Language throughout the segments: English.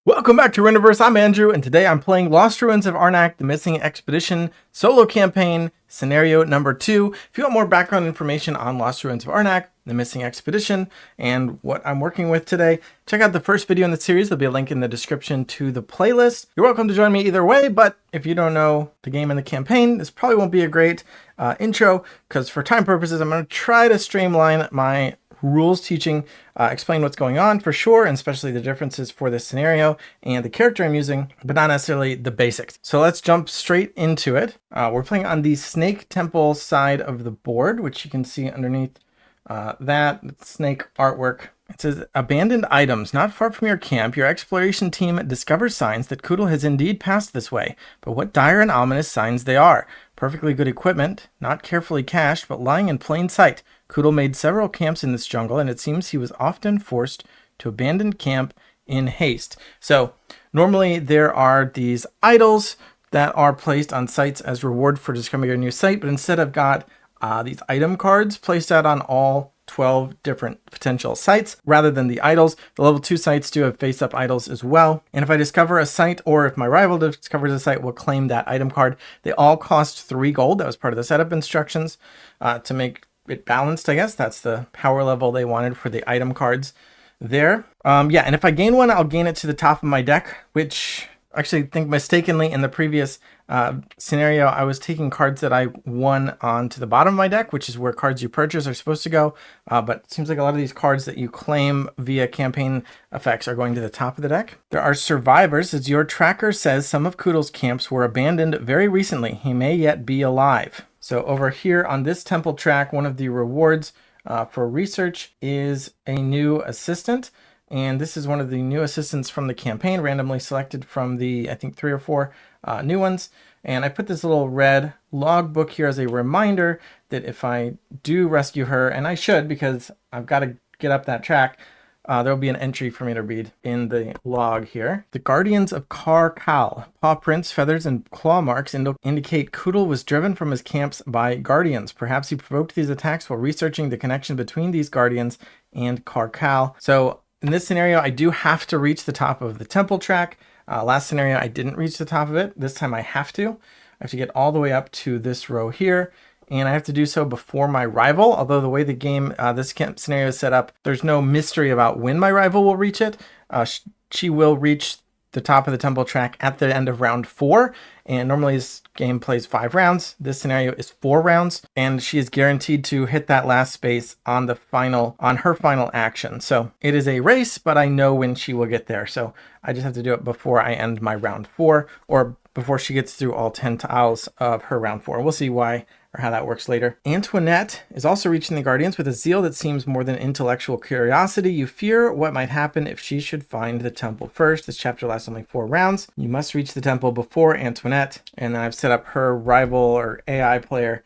Welcome back to Renderverse. I'm Andrew, and today I'm playing Lost Ruins of Arnak, the Missing Expedition solo campaign, scenario number 2. If you want more background information on Lost Ruins of Arnak, the Missing Expedition, and what I'm working with today, check out the first video in the series. There'll be a link in the description to the playlist. You're welcome to join me either way, but if you don't know the game and the campaign, this probably won't be a great intro, because for time purposes, I'm going to try to streamline my rules teaching, explain what's going on for sure, and especially the differences for this scenario and the character I'm using, but not necessarily the basics. So let's jump straight into it. We're playing on the Snake Temple side of the board, which you can see underneath that snake artwork. It says, abandoned items. Not far from your camp, your exploration team discovers signs that Kudel has indeed passed this way. But what dire and ominous signs they are. Perfectly good equipment, not carefully cached, but lying in plain sight. Kudel made several camps in this jungle, and it seems he was often forced to abandon camp in haste. So normally there are these idols that are placed on sites as reward for discovering a new site, but instead I've got these item cards placed out on all 12 different potential sites rather than the idols. The level 2 sites do have face-up idols as well. And if I discover a site, or if my rival discovers a site, we'll claim that item card. They all cost 3 gold. That was part of the setup instructions to make it balanced, I guess. That's the power level they wanted for the item cards there. Yeah, and if I gain one, I'll gain it to the top of my deck, which actually I think mistakenly in the previous scenario, I was taking cards that I won onto the bottom of my deck, which is where cards you purchase are supposed to go. But it seems like a lot of these cards that you claim via campaign effects are going to the top of the deck. There are survivors, as your tracker says some of Kudel's camps were abandoned very recently. He may yet be alive. So over here on this temple track, one of the rewards for research is a new assistant. And this is one of the new assistants from the campaign, randomly selected from the, I think, 3 or 4 new ones. And I put this little red logbook here as a reminder that if I do rescue her, and I should because I've got to get up that track, there'll be an entry for me to read in the log here. The Guardians of Kal. Paw prints, feathers, and claw marks indicate Kudel was driven from his camps by guardians. Perhaps he provoked these attacks while researching the connection between these guardians and Kal. So in this scenario, I do have to reach the top of the temple track. Last scenario, I didn't reach the top of it. This time I have to. I have to get all the way up to this row here. And I have to do so before my rival. Although the way the game, this scenario is set up, there's no mystery about when my rival will reach it. She will reach the top of the temple track at the end of round 4. And normally this game plays 5 rounds. This scenario is 4 rounds. And she is guaranteed to hit that last space on her final action. So it is a race, but I know when she will get there. So I just have to do it before I end my round 4, or before she gets through all 10 tiles of her round 4. We'll see why or how that works later. Antoinette is also reaching the Guardians with a zeal that seems more than intellectual curiosity. You fear what might happen if she should find the temple first. This chapter lasts only 4 rounds. You must reach the temple before Antoinette, and then I've set up her rival or AI player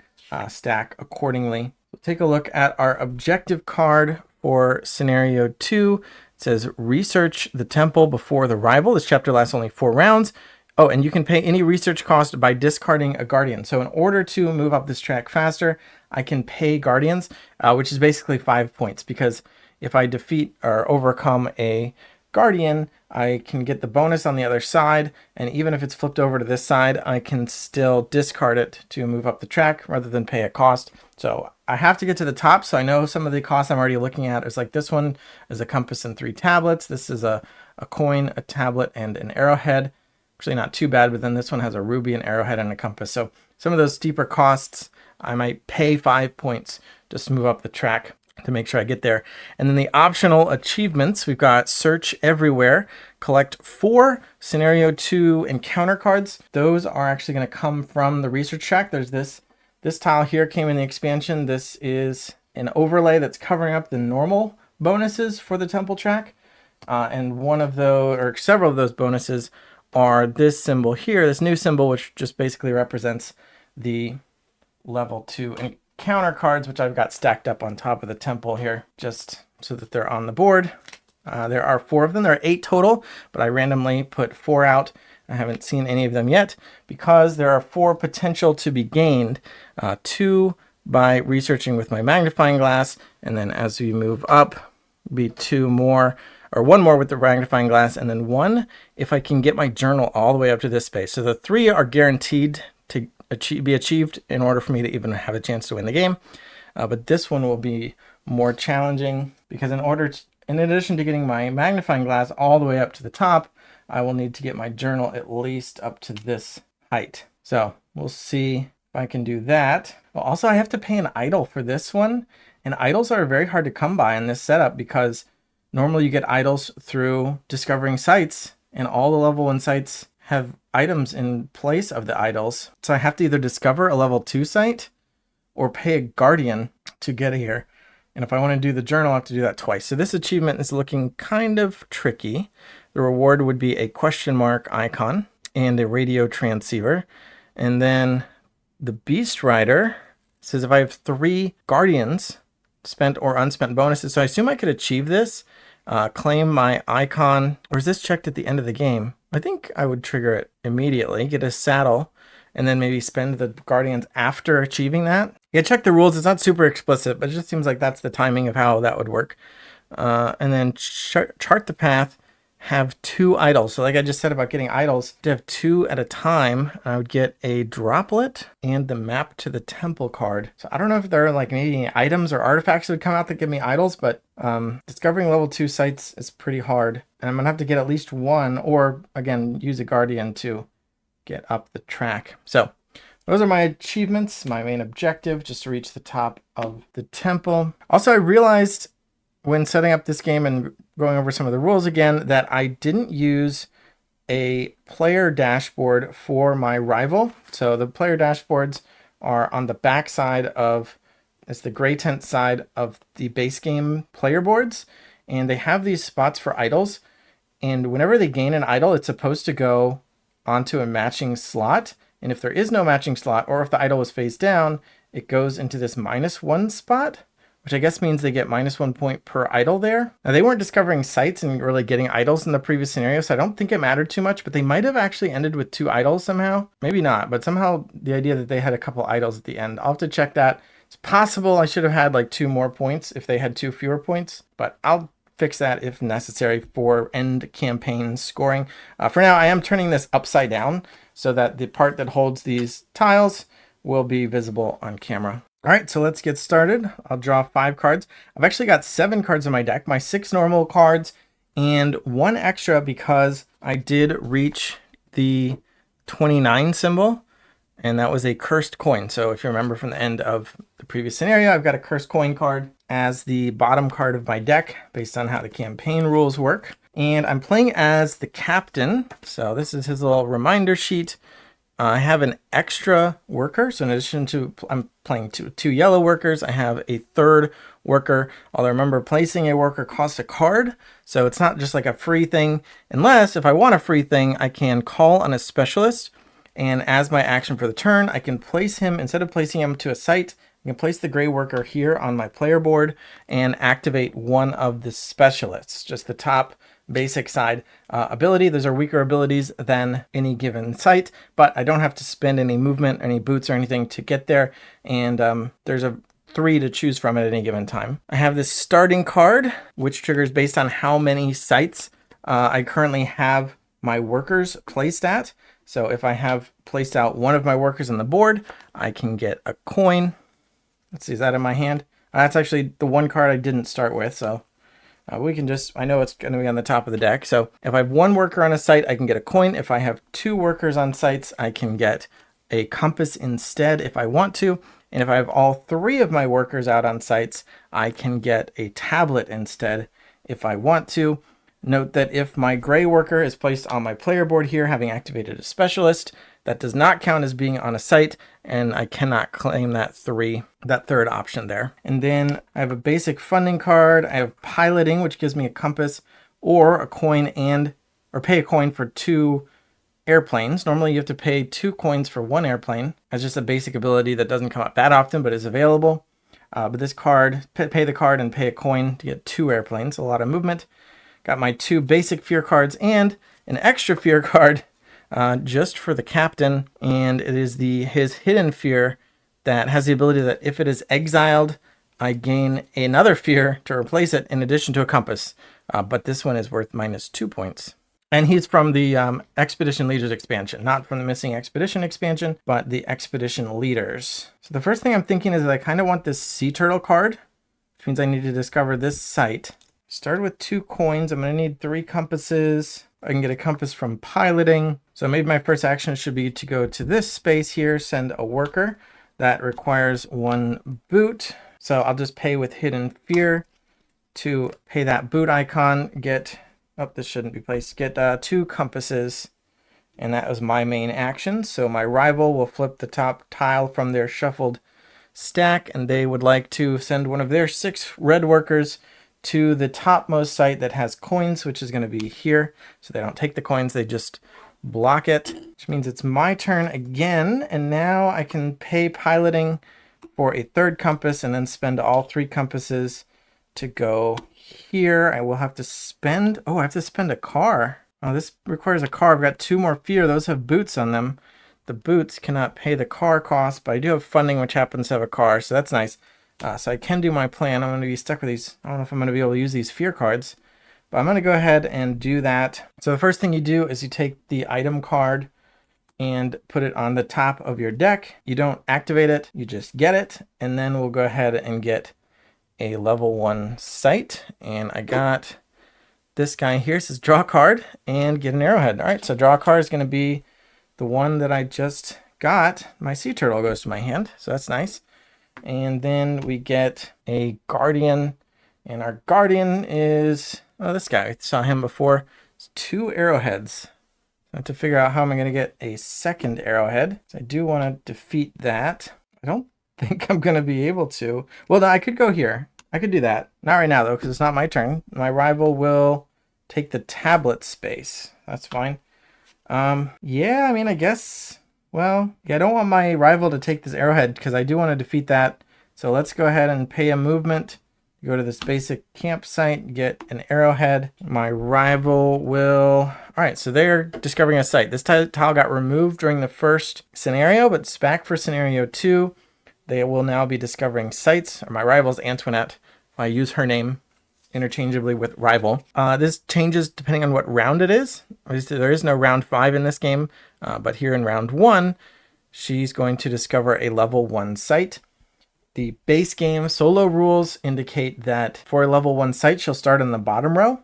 stack accordingly. We'll take a look at our objective card for scenario 2. It says research the temple before the rival. This chapter lasts only 4 rounds. Oh, and you can pay any research cost by discarding a guardian. So in order to move up this track faster, I can pay guardians, which is basically 5 points. Because if I defeat or overcome a guardian, I can get the bonus on the other side. And even if it's flipped over to this side, I can still discard it to move up the track rather than pay a cost. So I have to get to the top. So I know some of the costs I'm already looking at is like this one is a compass and 3 tablets. This is a coin, a tablet, and an arrowhead. Actually not too bad, but then this one has a ruby, an arrowhead, and a compass. So some of those steeper costs, I might pay 5 points just to move up the track to make sure I get there. And then the optional achievements, we've got search everywhere, collect 4 scenario 2 encounter cards. Those are actually going to come from the research track. There's this tile here came in the expansion. This is an overlay that's covering up the normal bonuses for the temple track. And one of those, or several of those bonuses, are this symbol here, this new symbol, which just basically represents the level 2 encounter cards, which I've got stacked up on top of the temple here, just so that they're on the board. There are 4 of them. There are 8 total, but I randomly put 4 out. I haven't seen any of them yet because there are 4 potential to be gained. 2 by researching with my magnifying glass, and then as we move up, be 2 more or one more with the magnifying glass, and then one if I can get my journal all the way up to this space. So the 3 are guaranteed to be achieved in order for me to even have a chance to win the game. But this one will be more challenging because in addition to getting my magnifying glass all the way up to the top, I will need to get my journal at least up to this height. So we'll see if I can do that. Well, also I have to pay an idol for this one, and idols are very hard to come by in this setup because normally you get idols through discovering sites, and all the level 1 sites have items in place of the idols. So I have to either discover a level 2 site or pay a guardian to get here. And if I want to do the journal, I have to do that twice. So this achievement is looking kind of tricky. The reward would be a question mark icon and a radio transceiver. And then the Beast Rider says if I have 3 guardians, spent or unspent bonuses. So I assume I could achieve this, claim my icon, or is this checked at the end of the game? I think I would trigger it immediately, get a saddle, and then maybe spend the guardians after achieving that. Yeah, check the rules. It's not super explicit, but it just seems like that's the timing of how that would work. And then chart the path, have 2 idols. So like I just said about getting idols, to have 2 at a time, I would get a droplet and the map to the temple card. So I don't know if there are like maybe items or artifacts that would come out that give me idols, but discovering level 2 sites is pretty hard. And I'm gonna have to get at least 1, or again, use a guardian to get up the track. So those are my achievements, my main objective, just to reach the top of the temple. Also, I realized when setting up this game and going over some of the rules again, that I didn't use a player dashboard for my rival. So the player dashboards are on the back side of, it's the gray tent side of the base game player boards. And they have these spots for idols. And whenever they gain an idol, it's supposed to go onto a matching slot. And if there is no matching slot, or if the idol was face down, it goes into this -1 spot, which I guess means they get -1 point per idol there. Now, they weren't discovering sites and really getting idols in the previous scenario, so I don't think it mattered too much, but they might have actually ended with 2 idols somehow. Maybe not, but somehow the idea that they had a couple idols at the end. I'll have to check that. It's possible I should have had like 2 more points if they had 2 fewer points, but I'll fix that if necessary for end campaign scoring. For now, I am turning this upside down so that the part that holds these tiles will be visible on camera. All right, so let's get started. I'll draw 5 cards. I've actually got 7 cards in my deck, my 6 normal cards and 1 extra because I did reach the 29 symbol, and that was a cursed coin. So if you remember from the end of the previous scenario, I've got a cursed coin card as the bottom card of my deck based on how the campaign rules work. And I'm playing as the captain. So this is his little reminder sheet. I have an extra worker. So in addition to, I'm playing two yellow workers, I have a 3rd worker. Although remember, placing a worker costs a card. So it's not just like a free thing. Unless if I want a free thing, I can call on a specialist. And as my action for the turn, I can place him, instead of placing him to a site, I can place the gray worker here on my player board and activate one of the specialists, just the top basic side ability. Those are weaker abilities than any given site, but I don't have to spend any movement, any boots or anything to get there. And there's a 3 to choose from at any given time. I have this starting card, which triggers based on how many sites I currently have my workers placed at. So if I have placed out one of my workers on the board, I can get a coin. Let's see, is that in my hand? That's actually the 1 card I didn't start with, so we can just, I know it's going to be on the top of the deck. So if I have 1 worker on a site, I can get a coin. If I have 2 workers on sites, I can get a compass instead if I want to. And if I have all 3 of my workers out on sites, I can get a tablet instead if I want to. Note that if my gray worker is placed on my player board here, having activated a specialist, that does not count as being on a site, and I cannot claim that 3rd option there. And then I have a basic funding card. I have piloting, which gives me a compass or a coin or pay a coin for 2 airplanes. Normally you have to pay 2 coins for 1 airplane. That's just a basic ability that doesn't come up that often, but is available. But this card, pay the card and pay a coin to get 2 airplanes, a lot of movement. Got my 2 basic fear cards and an extra fear card just for the captain, and it is his hidden fear that has the ability that if it is exiled, I gain another fear to replace it in addition to a compass. but this one is worth -2 points. And he's from the Expedition Leaders expansion, not from the Missing Expedition expansion, but the Expedition Leaders. So the first thing I'm thinking is that I kind of want this sea turtle card, which means I need to discover this site. Start with 2 coins. I'm going to need 3 compasses. I can get a compass from piloting. So maybe my first action should be to go to this space here, send a worker. That requires 1 boot. So I'll just pay with Hidden Fear to pay that boot icon, get, oh, this shouldn't be placed, get 2 compasses. And that was my main action. So my rival will flip the top tile from their shuffled stack, and they would like to send one of their 6 red workers to the topmost site that has coins, which is going to be here. So they don't take the coins, they just block it, which means it's my turn again. And now I can pay piloting for a 3rd compass and then spend all 3 compasses to go here. I will have to spend, oh, I have to spend a car. Oh, this requires a car. I've got 2 more fear. Those have boots on them. The boots cannot pay the car cost, but I do have funding, which happens to have a car, so that's nice. So I can do my plan. I'm going to be stuck with these. I don't know if I'm going to be able to use these fear cards, but I'm going to go ahead and do that. So the first thing you do is you take the item card and put it on the top of your deck. You don't activate it, you just get it. And then we'll go ahead and get a level 1 site. And I got this guy here. It says draw a card and get an arrowhead. All right, so draw a card is going to be the one that I just got. My sea turtle goes to my hand, so that's nice. And then we get a guardian, and our guardian is, oh, this guy. I saw him before. It's 2 arrowheads. I have to figure out how I'm going to get a 2nd arrowhead. So I do want to defeat that. I don't think I'm going to be able to. Well, no, I could go here. I could do that. Not right now, though, because it's not my turn. My rival will take the tablet space. That's fine. Yeah, I mean, I guess... Well, yeah, I don't want my rival to take this arrowhead because I do want to defeat that. So let's go ahead and pay a movement. Go to this basic campsite, get an arrowhead. My rival will... All right, so they're discovering a site. This tile got removed during the first scenario, but it's back for scenario 2. They will now be discovering sites. Or my rival's Antoinette. I use her name interchangeably with rival. This changes depending on what round it is. There is no round 5 in this game, but here in round 1, she's going to discover a level 1 site. The base game solo rules indicate that for a level 1 site, she'll start on the bottom row,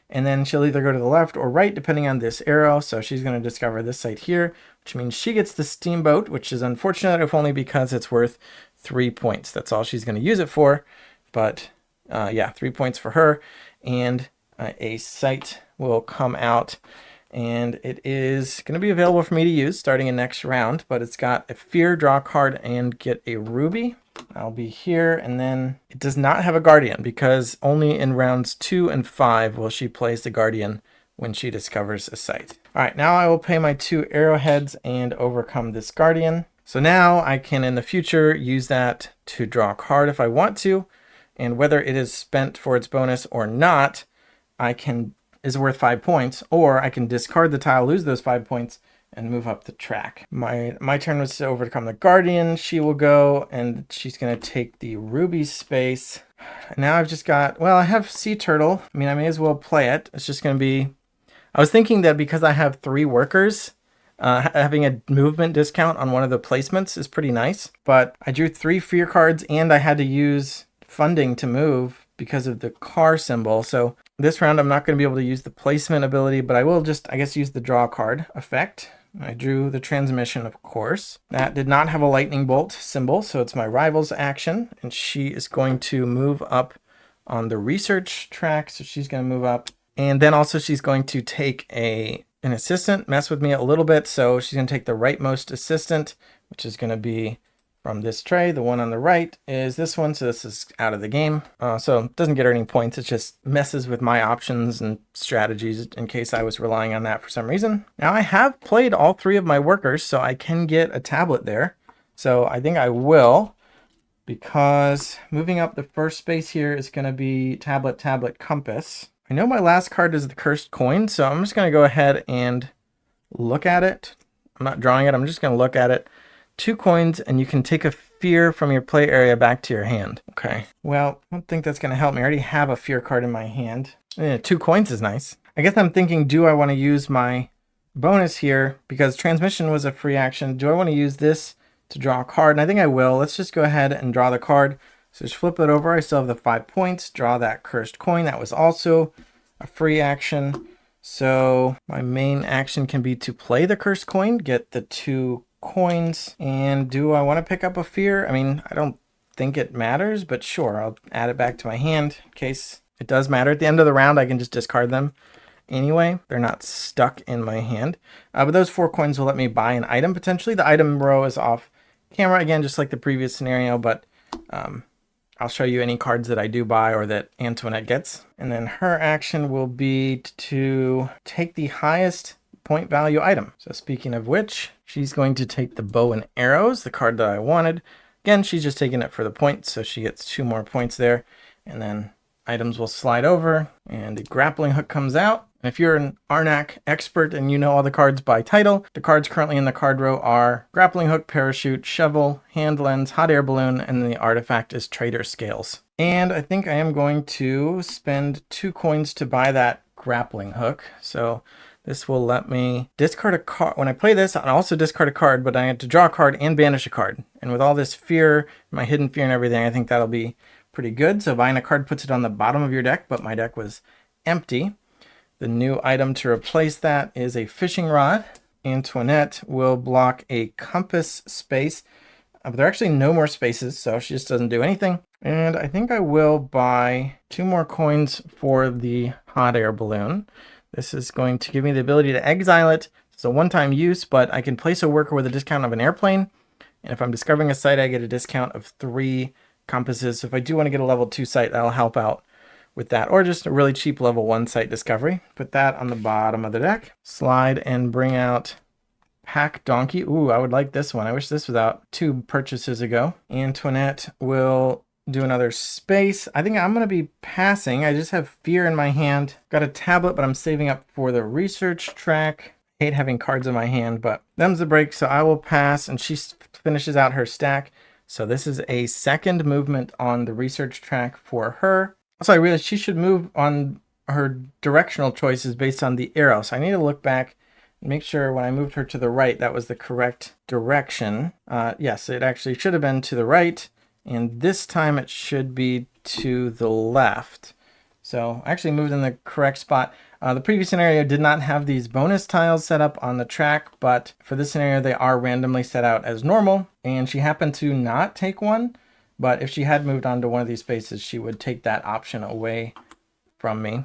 and then she'll either go to the left or right depending on this arrow. So she's going to discover this site here, which means she gets the steamboat, which is unfortunate if only because it's worth 3 points. That's all she's going to use it for, but yeah, 3 points for her, and a site will come out, and it is going to be available for me to use starting in next round, but it's got a fear, draw card, and get a ruby. I'll be here, and then it does not have a guardian because only in rounds 2 and 5 will she place the guardian when she discovers a site. All right, now I will pay my 2 arrowheads and overcome this guardian. So now I can in the future use that to draw a card if I want to. And whether it is spent for its bonus or not, is worth 5 points, or I can discard the tile, lose those 5 points, and move up the track. My turn was to overcome the guardian. She will go, and she's going to take the ruby space. Now I've just got, well, I have sea turtle. I mean, I may as well play it. It's just going to be, I was thinking that because I have 3 workers, having a movement discount on one of the placements is pretty nice. But I drew 3 fear cards, and I had to use funding to move because of the car symbol. So this round I'm not going to be able to use the placement ability, but I will just, I guess, use the draw card effect. I drew the transmission, of course. That did not have a lightning bolt symbol, so it's my rival's action, and she is going to move up on the research track. So she's going to move up, and then also she's going to take an assistant, mess with me a little bit. So she's going to take the rightmost assistant, which is going to be from this tray. The one on the right is this one, so this is out of the game. So it doesn't get her any points. It just messes with my options and strategies in case I was relying on that for some reason. Now I have played all 3 of my workers, so I can get a tablet there. So I think I will, because moving up the first space here is going to be tablet, compass. I know my last card is the cursed coin, so I'm just going to go ahead and look at it. I'm not drawing it. I'm just going to look at it. 2 coins, and you can take a fear from your play area back to your hand. Okay. Well, I don't think that's going to help me. I already have a fear card in my hand. 2 coins is nice. I guess I'm thinking, do I want to use my bonus here? Because transmission was a free action. Do I want to use this to draw a card? And I think I will. Let's just go ahead and draw the card. So just flip it over. I still have the 5 points. Draw that cursed coin. That was also a free action. So my main action can be to play the cursed coin, get the 2 coins. And do I want to pick up a fear? I mean, I don't think it matters, but sure, I'll add it back to my hand in case it does matter. At the end of the round, I can just discard them anyway. They're not stuck in my hand. But those 4 coins will let me buy an item potentially. The item row is off camera again, just like the previous scenario, but I'll show you any cards that I do buy or that Antoinette gets. And then her action will be to take the highest point value item. So speaking of which, she's going to take the bow and arrows, the card that I wanted. Again, she's just taking it for the points, so she gets 2 more points there. And then items will slide over and the grappling hook comes out. And if you're an Arnak expert and you know all the cards by title, the cards currently in the card row are grappling hook, parachute, shovel, hand lens, hot air balloon, and then the artifact is trader scales. And I think I am going to spend 2 coins to buy that grappling hook. So this will let me discard a card. When I play this, I'll also discard a card, but I have to draw a card and banish a card. And with all this fear, my hidden fear and everything, I think that'll be pretty good. So buying a card puts it on the bottom of your deck, but my deck was empty. The new item to replace that is a fishing rod. Antoinette will block a compass space, but there are actually no more spaces, so she just doesn't do anything. And I think I will buy 2 more coins for the hot air balloon. This is going to give me the ability to exile it. It's a one-time use, but I can place a worker with a discount of an airplane. And if I'm discovering a site, I get a discount of 3 compasses. So if I do want to get a level 2 site, that'll help out with that, or just a really cheap level 1 site discovery. Put that on the bottom of the deck. Slide and bring out Pack Donkey. Ooh, I would like this one. I wish this was out 2 purchases ago. Antoinette will do another space. I think I'm going to be passing. I just have fear in my hand. Got a tablet, but I'm saving up for the research track. Hate having cards in my hand, but them's the break, so I will pass, and she finishes out her stack. So this is a second movement on the research track for her. Also, I realized she should move on her directional choices based on the arrow. So I need to look back and make sure when I moved her to the right, that was the correct direction. Yes, it actually should have been to the right. And this time it should be to the left. So I actually moved in the correct spot. The previous scenario did not have these bonus tiles set up on the track, but for this scenario, they are randomly set out as normal. And she happened to not take one. But if she had moved on to one of these spaces, she would take that option away from me.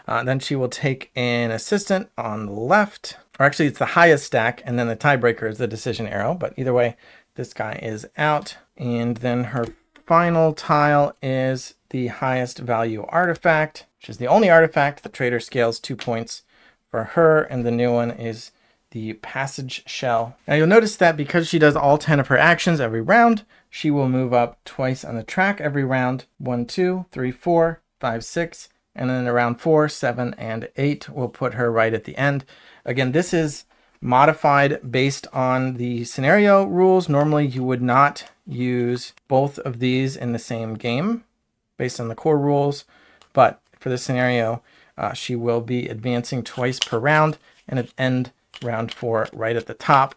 Then she will take an assistant on the left. Or actually, it's the highest stack, and then the tiebreaker is the decision arrow. But either way, this guy is out. And then her final tile is the highest value artifact, which is the only artifact the trader scales 2 points for her. And the new one is the passage shell. Now you'll notice that because she does all 10 of her actions every round, she will move up twice on the track every round. 1, 2, 3, 4, 5, 6, and then around 4, 7, and 8 will put her right at the end. Again, this is modified based on the scenario rules. Normally you would not use both of these in the same game based on the core rules, but for this scenario, she will be advancing twice per round and end round 4 right at the top.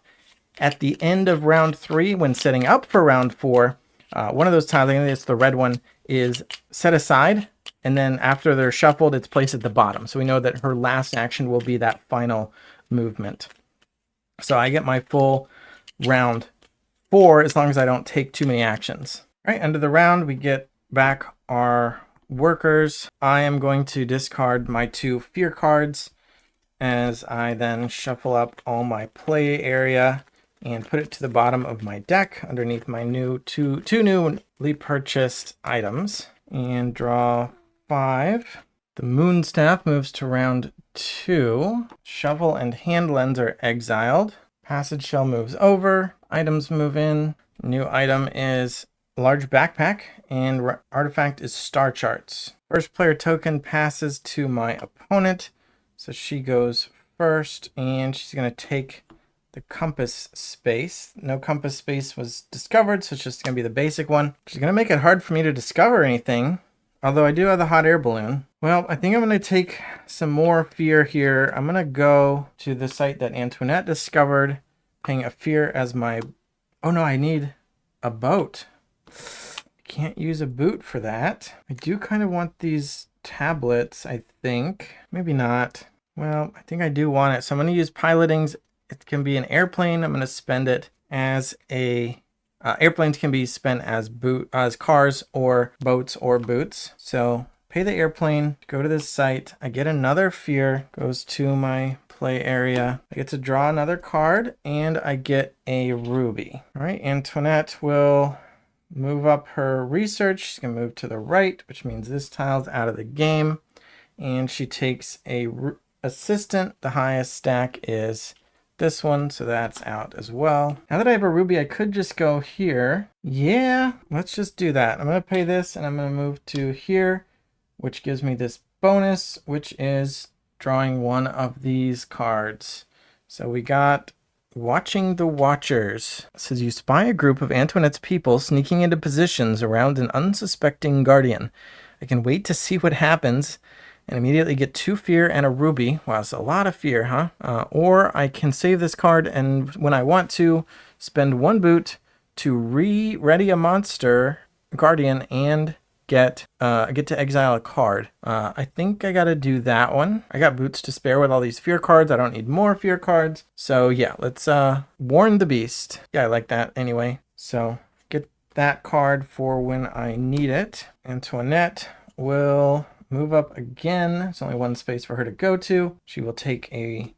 At the end of round 3, when setting up for round 4, one of those tiles, I think it's the red one, is set aside, and then after they're shuffled, it's placed at the bottom. So we know that her last action will be that final movement. So I get my full round 4 as long as I don't take too many actions. All right, end of the round, we get back our workers. I am going to discard my 2 fear cards as I then shuffle up all my play area and put it to the bottom of my deck underneath my two newly purchased items, and draw 5. The moon staff moves to round 2. Shovel and hand lens are exiled. Passage shell moves over. Items move in. New item is large backpack, and artifact is star charts. First player token passes to my opponent. So she goes first, and she's going to take the compass space. No compass space was discovered, so it's just going to be the basic one, which is going to make it hard for me to discover anything. Although I do have the hot air balloon. Well, I think I'm going to take some more fear here. I'm going to go to the site that Antoinette discovered, paying a fear as my... Oh no, I need a boat. Can't use a boot for that. I do kind of want these tablets, I think. Maybe not. Well, I think I do want it. So I'm going to use pilotings. It can be an airplane. I'm going to spend it as a... airplanes can be spent as cars or boats or boots. So pay the airplane, go to this site. I get another fear, goes to my play area. I get to draw another card and I get a ruby. All right, Antoinette will move up her research. She's gonna move to the right, which means this tile's out of the game. And she takes a assistant. The highest stack is this one, so that's out as well. Now that I have a ruby, I could just go here. Yeah, let's just do that. I'm gonna pay this and I'm gonna move to here, which gives me this bonus, which is drawing one of these cards. So we got Watching the Watchers. It says you spy a group of Antoinette's people sneaking into positions around an unsuspecting guardian. I can wait to see what happens and immediately get 2 fear and a ruby. Wow, it's a lot of fear, huh? Or I can save this card and when I want to, spend 1 boot to ready a monster guardian and get to exile a card. I think I gotta do that one. I got boots to spare with all these fear cards. I don't need more fear cards. So yeah, let's warn the beast. Yeah, I like that anyway. So get that card for when I need it. Antoinette will move up again. There's only 1 space for her to go to. She will take an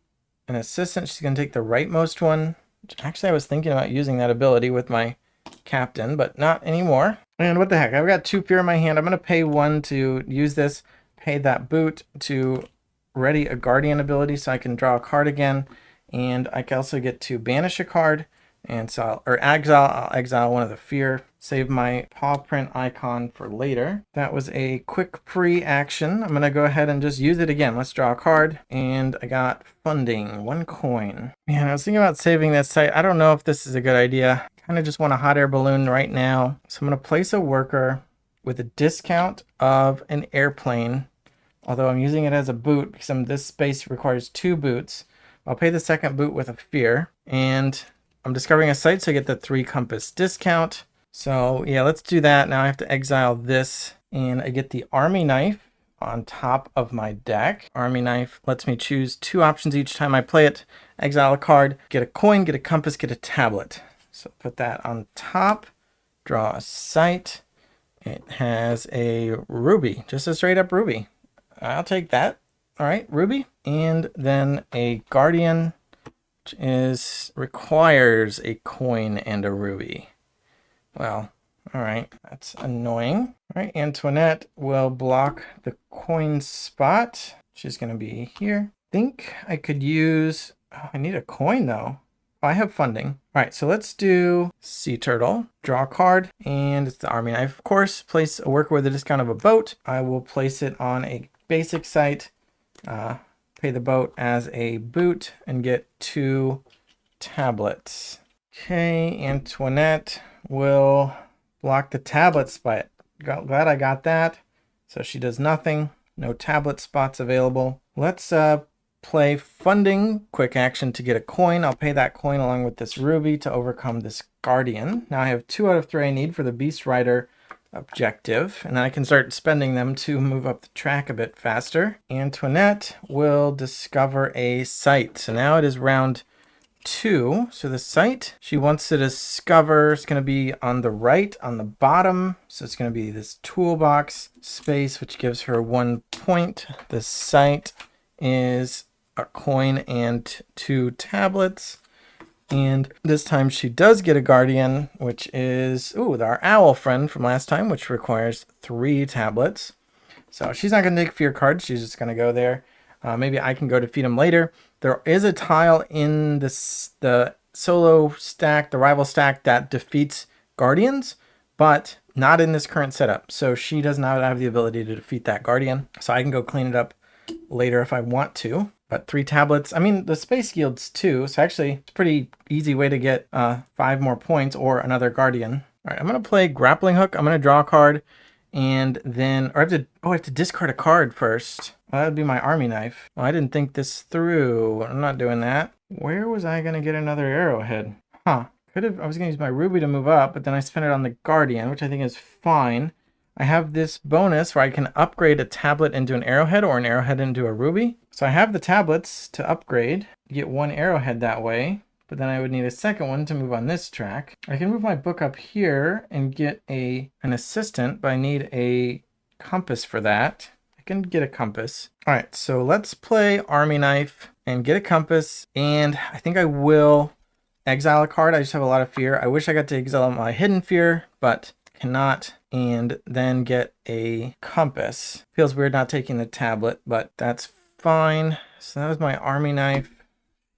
assistant. She's gonna take the rightmost one. Actually, I was thinking about using that ability with my captain, but not anymore. And what the heck, I've got 2 fear in my hand. I'm gonna pay 1 to use this, pay that boot to ready a guardian ability so I can draw a card again. And I can also get to banish a card. And so I'll exile 1 of the fear, save my paw print icon for later. That was a quick pre-action. I'm gonna go ahead and just use it again. Let's draw a card, and I got funding, 1 coin. Man, I was thinking about saving this site. I don't know if this is a good idea. Kind of just want a hot air balloon right now. So I'm gonna place a worker with a discount of an airplane, although I'm using it as a boot because this space requires 2 boots. I'll pay the second boot with a fear, and I'm discovering a site, so I get the 3 compass discount. So yeah, let's do that. Now I have to exile this, and I get the army knife on top of my deck. Army knife lets me choose 2 options each time I play it. Exile a card, get a coin, get a compass, get a tablet. So put that on top, draw a site. It has a ruby, just a straight up ruby. I'll take that. All right, ruby. And then a guardian, which requires a coin and a ruby. Well, all right, that's annoying. All right, Antoinette will block the coin spot. She's gonna be here. I think I could use, I need a coin though. I have funding. All right, so let's do Sea Turtle. Draw a card, and it's the army knife. Of course, place a worker with a discount of a boat. I will place it on a basic site. Pay the boat as a boot and get 2 tablets. Okay, Antoinette will block the tablet spot. Glad I got that. So she does nothing. No tablet spots available. Let's play funding. Quick action to get a coin. I'll pay that coin along with this ruby to overcome this guardian. Now I have 2 out of 3 I need for the Beast Rider objective, and then I can start spending them to move up the track a bit faster. Antoinette will discover a site. So now it is round 2. So the site she wants to discover is going to be on the right, on the bottom. So it's going to be this toolbox space, which gives her 1 point. The site is a coin and 2 tablets. And this time she does get a guardian, which is, our owl friend from last time, which requires 3 tablets. So she's not going to take fear cards. She's just going to go there. Maybe I can go defeat him later. There is a tile in the solo stack, the rival stack, that defeats guardians, but not in this current setup. So she does not have the ability to defeat that guardian. So I can go clean it up later if I want to. But 3 tablets, I mean, the space yields 2, so actually it's a pretty easy way to get 5 more points or another guardian. All right, I'm going to play grappling hook. I'm going to draw a card, and then, or I have to discard a card first. Well, that would be my army knife. Well, I didn't think this through. I'm not doing that. Where was I going to get another arrowhead? Huh. I was going to use my ruby to move up, but then I spent it on the guardian, which I think is fine. I have this bonus where I can upgrade a tablet into an arrowhead or an arrowhead into a ruby. So I have the tablets to upgrade, get 1 arrowhead that way, but then I would need a second one to move on this track. I can move my book up here and get an assistant, but I need a compass for that. I can get a compass. All right, so let's play army knife and get a compass, and I think I will exile a card. I just have a lot of fear. I wish I got to exile my hidden fear, but cannot, and then get a compass. Feels weird not taking the tablet, but that's fine. So that was my army knife.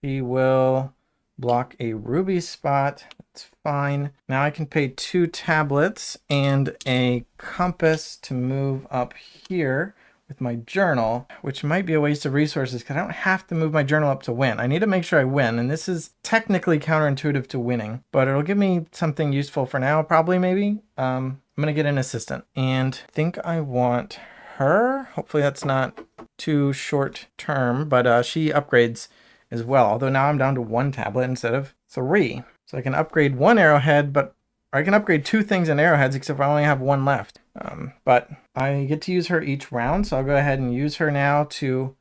She will block a ruby spot. That's fine. Now I can pay 2 tablets and a compass to move up here with my journal, which might be a waste of resources because I don't have to move my journal up to win. I need to make sure I win, and this is technically counterintuitive to winning, but it'll give me something useful for now, probably, maybe. I'm going to get an assistant, and I think I want her. Hopefully that's not too short term, but she upgrades as well, although now I'm down to 1 tablet instead of 3. So I can upgrade 1 arrowhead, or I can upgrade 2 things in arrowheads, except I only have 1 left. But I get to use her each round, so I'll go ahead and use her now to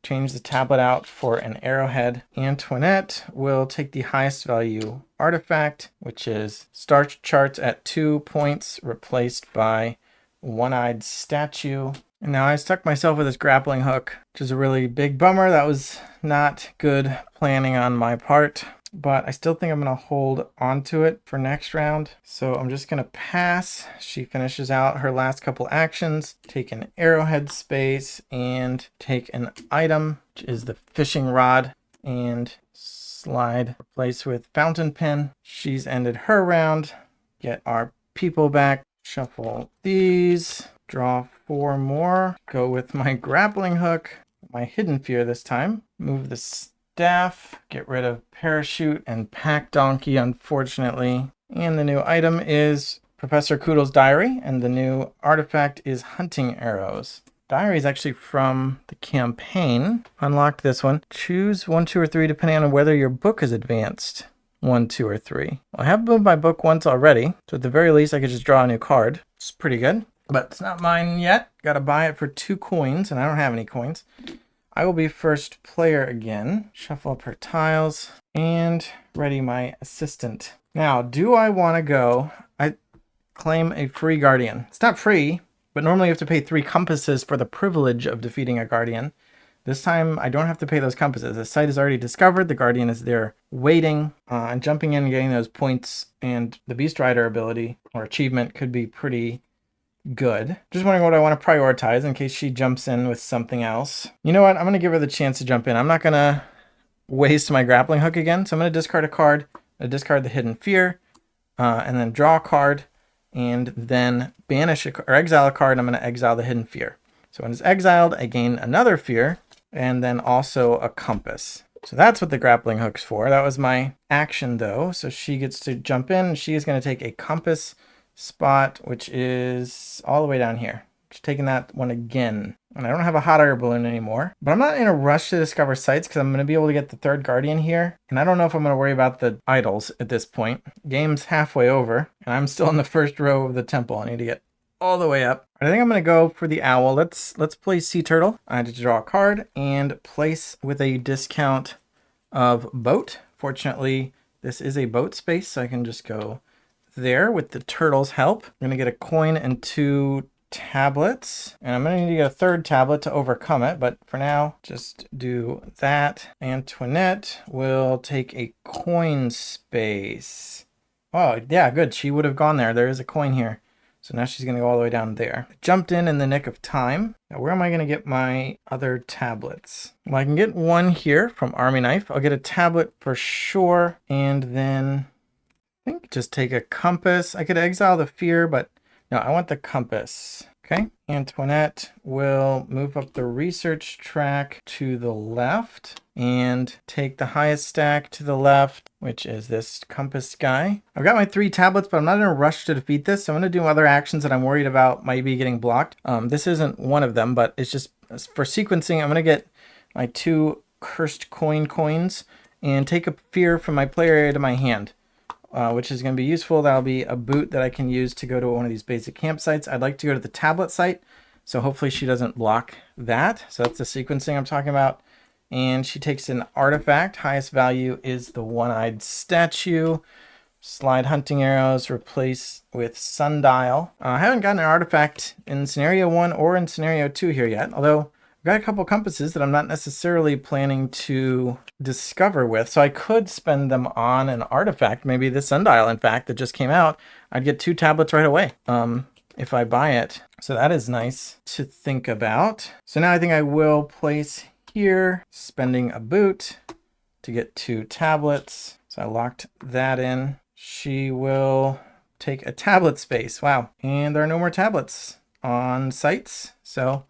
change the tablet out for an arrowhead. Antoinette will take the highest value artifact, which is Star Charts at 2 points, replaced by One-Eyed Statue. And now I stuck myself with this grappling hook, which is a really big bummer. That was not good planning on my part, but I still think I'm going to hold onto it for next round. So I'm just going to pass. She finishes out her last couple actions, take an arrowhead space and take an item, which is the fishing rod, and slide, replace with fountain pen. She's ended her round. Get our people back, shuffle these, draw 4 more, go with my grappling hook, my hidden fear this time, move the staff, get rid of parachute and pack donkey, unfortunately. And the new item is Professor Koodle's diary, and the new artifact is hunting arrows. Diary is actually from the campaign. Unlocked this one. Choose 1, 2, or 3 depending on whether your book is advanced. 1, 2, or 3. Well, I have moved my book once already, so at the very least I could just draw a new card. It's pretty good, but it's not mine yet. Gotta buy it for 2 coins, and I don't have any coins. I will be first player again. Shuffle up her tiles and ready my assistant. Now, do I want to go? I claim a free guardian. It's not free, but normally you have to pay 3 compasses for the privilege of defeating a guardian. This time I don't have to pay those compasses. The site is already discovered. The guardian is there waiting, and jumping in and getting those points and the Beast Rider ability or achievement could be pretty good. Just wondering what I want to prioritize in case she jumps in with something else. You know what? I'm going to give her the chance to jump in. I'm not going to waste my grappling hook again. So I'm going to discard a card. I discard the hidden fear, and then draw a card, and then banish or exile a card. And I'm going to exile the hidden fear. So when it's exiled, I gain another fear, and then also a compass. So that's what the grappling hook's for. That was my action though. So she gets to jump in. She is going to take a compass spot, which is all the way down here. Just taking that one again. And I don't have a hot air balloon anymore, but I'm not in a rush to discover sites because I'm going to be able to get the 3rd guardian here. And I don't know if I'm going to worry about the idols at this point. Game's halfway over and I'm still in the first row of the temple. I need to get all the way up. I think I'm going to go for the owl. Let's play sea turtle. I had to draw a card and place with a discount of boat. Fortunately, this is a boat space, so I can just go there with the turtle's help. I'm going to get a coin and 2 tablets, and I'm going to need to get a 3rd tablet to overcome it, but for now just do that. Antoinette will take a coin space. Oh yeah, good, she would have gone there. There is a coin here, so now she's going to go all the way down there. Jumped in the nick of time. Now where am I going to get my other tablets? Well, I can get 1 here from Army Knife. I'll get a tablet for sure, and then I think just take a compass. I could exile the fear, but no, I want the compass Okay, Antoinette will move up the research track to the left and take the highest stack to the left, which is this compass guy. I've got my 3 tablets, but I'm not in a rush to defeat this. So I'm going to do other actions that I'm worried about might be getting blocked. This isn't one of them, but it's just for sequencing. I'm going to get my 2 cursed coins and take a fear from my player area to my hand. Which is going to be useful. That'll be a boot that I can use to go to one of these basic campsites. I'd like to go to the tablet site, so hopefully she doesn't block that. So that's the sequencing I'm talking about. And she takes an artifact. Highest value is the one-eyed statue. Slide hunting arrows, replace with sundial. I haven't gotten an artifact in scenario 1 or in scenario 2 here yet, although I've got a couple compasses that I'm not necessarily planning to discover with, so I could spend them on an artifact, maybe the sundial, in fact, that just came out. I'd get 2 tablets right away if I buy it. So that is nice to think about. So now I think I will place here, spending a boot to get 2 tablets. So I locked that in. She will take a tablet space. Wow. And there are no more tablets on sites. So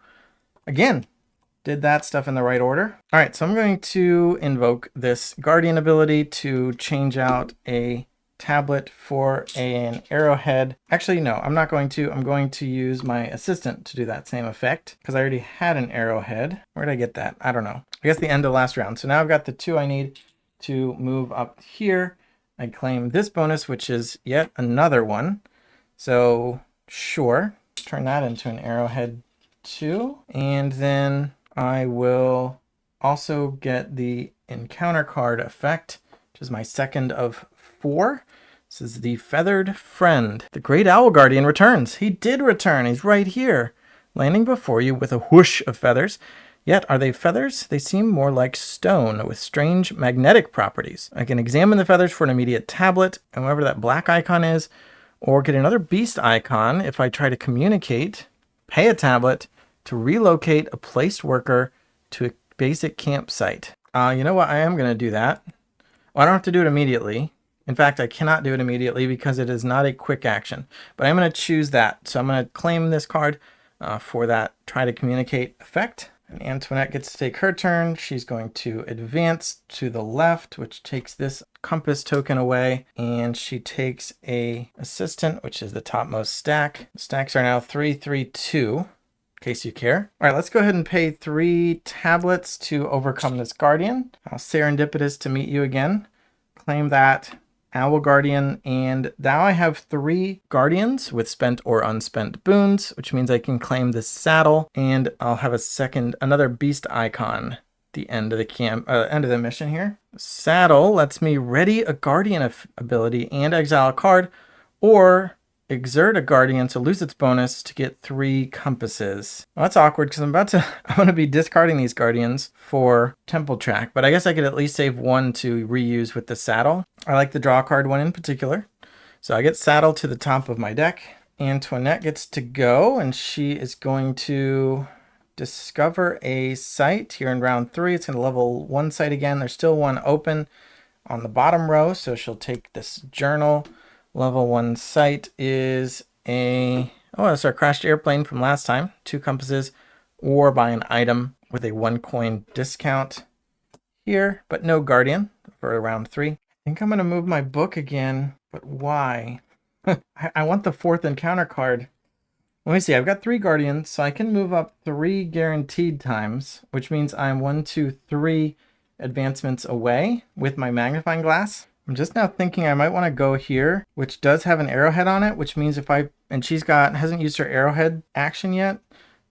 again, did that stuff in the right order. All right, so I'm going to invoke this Guardian ability to change out a tablet for an arrowhead. Actually, no, I'm not going to. I'm going to use my assistant to do that same effect because I already had an arrowhead. Where did I get that? I don't know. I guess the end of last round. So now I've got the 2 I need to move up here. I claim this bonus, which is yet another one. So sure, turn that into an arrowhead too. And then I will also get the encounter card effect, which is my second of 4. This is the Feathered Friend. The Great Owl Guardian returns. He did return. He's right here, landing before you with a whoosh of feathers. Yet, are they feathers? They seem more like stone with strange magnetic properties. I can examine the feathers for an immediate tablet, and whatever that black icon is, or get another beast icon if I try to communicate, pay a tablet, to relocate a placed worker to a basic campsite. You know what? I am going to do that. Well, I don't have to do it immediately. In fact, I cannot do it immediately because it is not a quick action. But I'm going to choose that. So I'm going to claim this card for that try to communicate effect. And Antoinette gets to take her turn. She's going to advance to the left, which takes this compass token away. And she takes a assistant, which is the topmost stack. The stacks are now 3, 3, 2. In case you care. All right, let's go ahead and pay 3 tablets to overcome this Guardian. How serendipitous to meet you again. Claim that Owl Guardian, and now I have 3 Guardians with spent or unspent boons, which means I can claim this saddle, and I'll have another beast icon at the end of the end of the mission here. Saddle lets me ready a Guardian ability and exile a card, or exert a Guardian to lose its bonus to get 3 compasses. Well, that's awkward because I'm going to be discarding these Guardians for Temple Track, but I guess I could at least save 1 to reuse with the saddle. I like the draw card one in particular. So I get saddle to the top of my deck. Antoinette gets to go, and she is going to discover a site here in round 3. It's going to level 1 site again. There's still 1 open on the bottom row, so she'll take this journal. Level 1 site is that's our crashed airplane from last time. 2 compasses, or buy an item with a 1 coin discount here, but no Guardian for round 3. I think I'm going to move my book again, but why? I want the 4th encounter card. Let me see, I've got 3 Guardians, so I can move up 3 guaranteed times, which means I'm 1, 2, 3 advancements away with my magnifying glass. I'm just now thinking I might want to go here, which does have an arrowhead on it, which means and hasn't used her arrowhead action yet.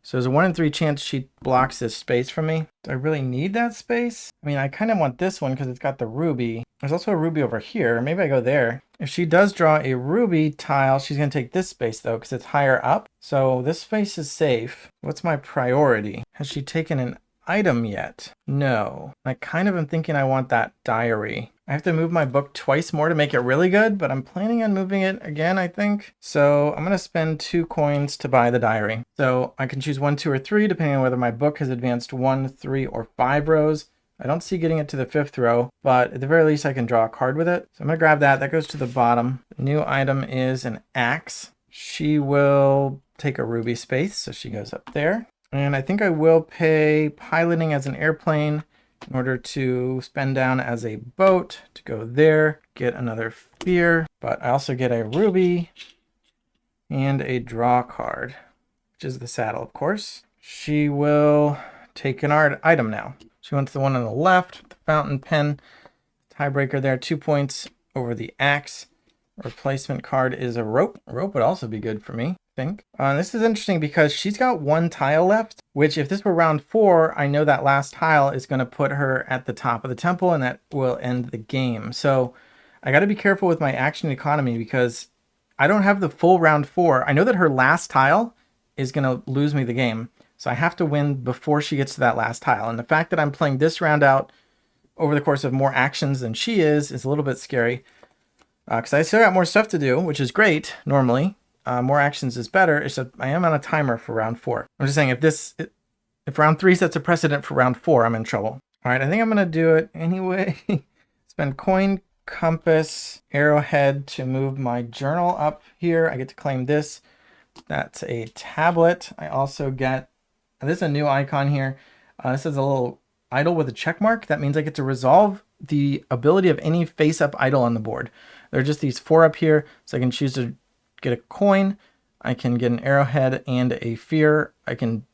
So there's a 1 in 3 chance she blocks this space from me. Do I really need that space? I mean, I kind of want this one because it's got the ruby. There's also a ruby over here. Maybe I go there. If she does draw a ruby tile, she's going to take this space though, because it's higher up. So this space is safe. What's my priority? Has she taken an item yet? No. I kind of am thinking I want that diary. I have to move my book twice more to make it really good, but I'm planning on moving it again, I think. So I'm going to spend 2 coins to buy the diary. So I can choose 1, 2, or 3, depending on whether my book has advanced 1, 3, or 5 rows. I don't see getting it to the 5th row, but at the very least I can draw a card with it. So I'm going to grab that. That goes to the bottom. The new item is an axe. She will take a ruby space, so she goes up there. And I think I will pay piloting as an airplane in order to spend down as a boat to go there, get another fear, but I also get a ruby and a draw card, which is the saddle, of course. She will take an item now. She went to the one on the left, the fountain pen. Tiebreaker there, 2 points over the axe. Replacement card is a rope. A rope would also be good for me, I think. This is interesting because she's got one tile left, which if this were round 4, I know that last tile is going to put her at the top of the temple and that will end the game. So I got to be careful with my action economy because I don't have the full round 4. I know that her last tile is going to lose me the game. So I have to win before she gets to that last tile. And the fact that I'm playing this round out over the course of more actions than she is a little bit scary. Because I still got more stuff to do, which is great, normally. More actions is better. It's just I am on a timer for round 4. I'm just saying if round 3 sets a precedent for round 4, I'm in trouble. All right, I think I'm going to do it anyway. Spend coin, compass, arrowhead to move my journal up here. I get to claim this. That's a tablet. I also get, this is a new icon here. This is a little idol with a check mark. That means I get to resolve the ability of any face-up idol on the board. There are just these 4 up here, so I can choose to get a coin, I can get an arrowhead and a fear, I can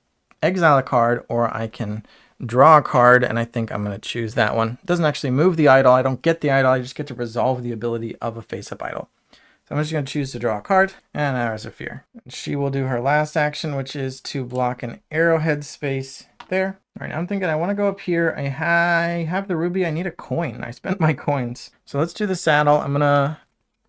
exile a card, or I can draw a card, and I think I'm going to choose that one. It doesn't actually move the idol, I don't get the idol, I just get to resolve the ability of a face-up idol. So I'm just going to choose to draw a card, and there's a fear. She will do her last action, which is to block an arrowhead space there. All right, I'm thinking I want to go up here. I have the ruby. I need a coin. I spent my coins. So let's do the saddle. I'm going to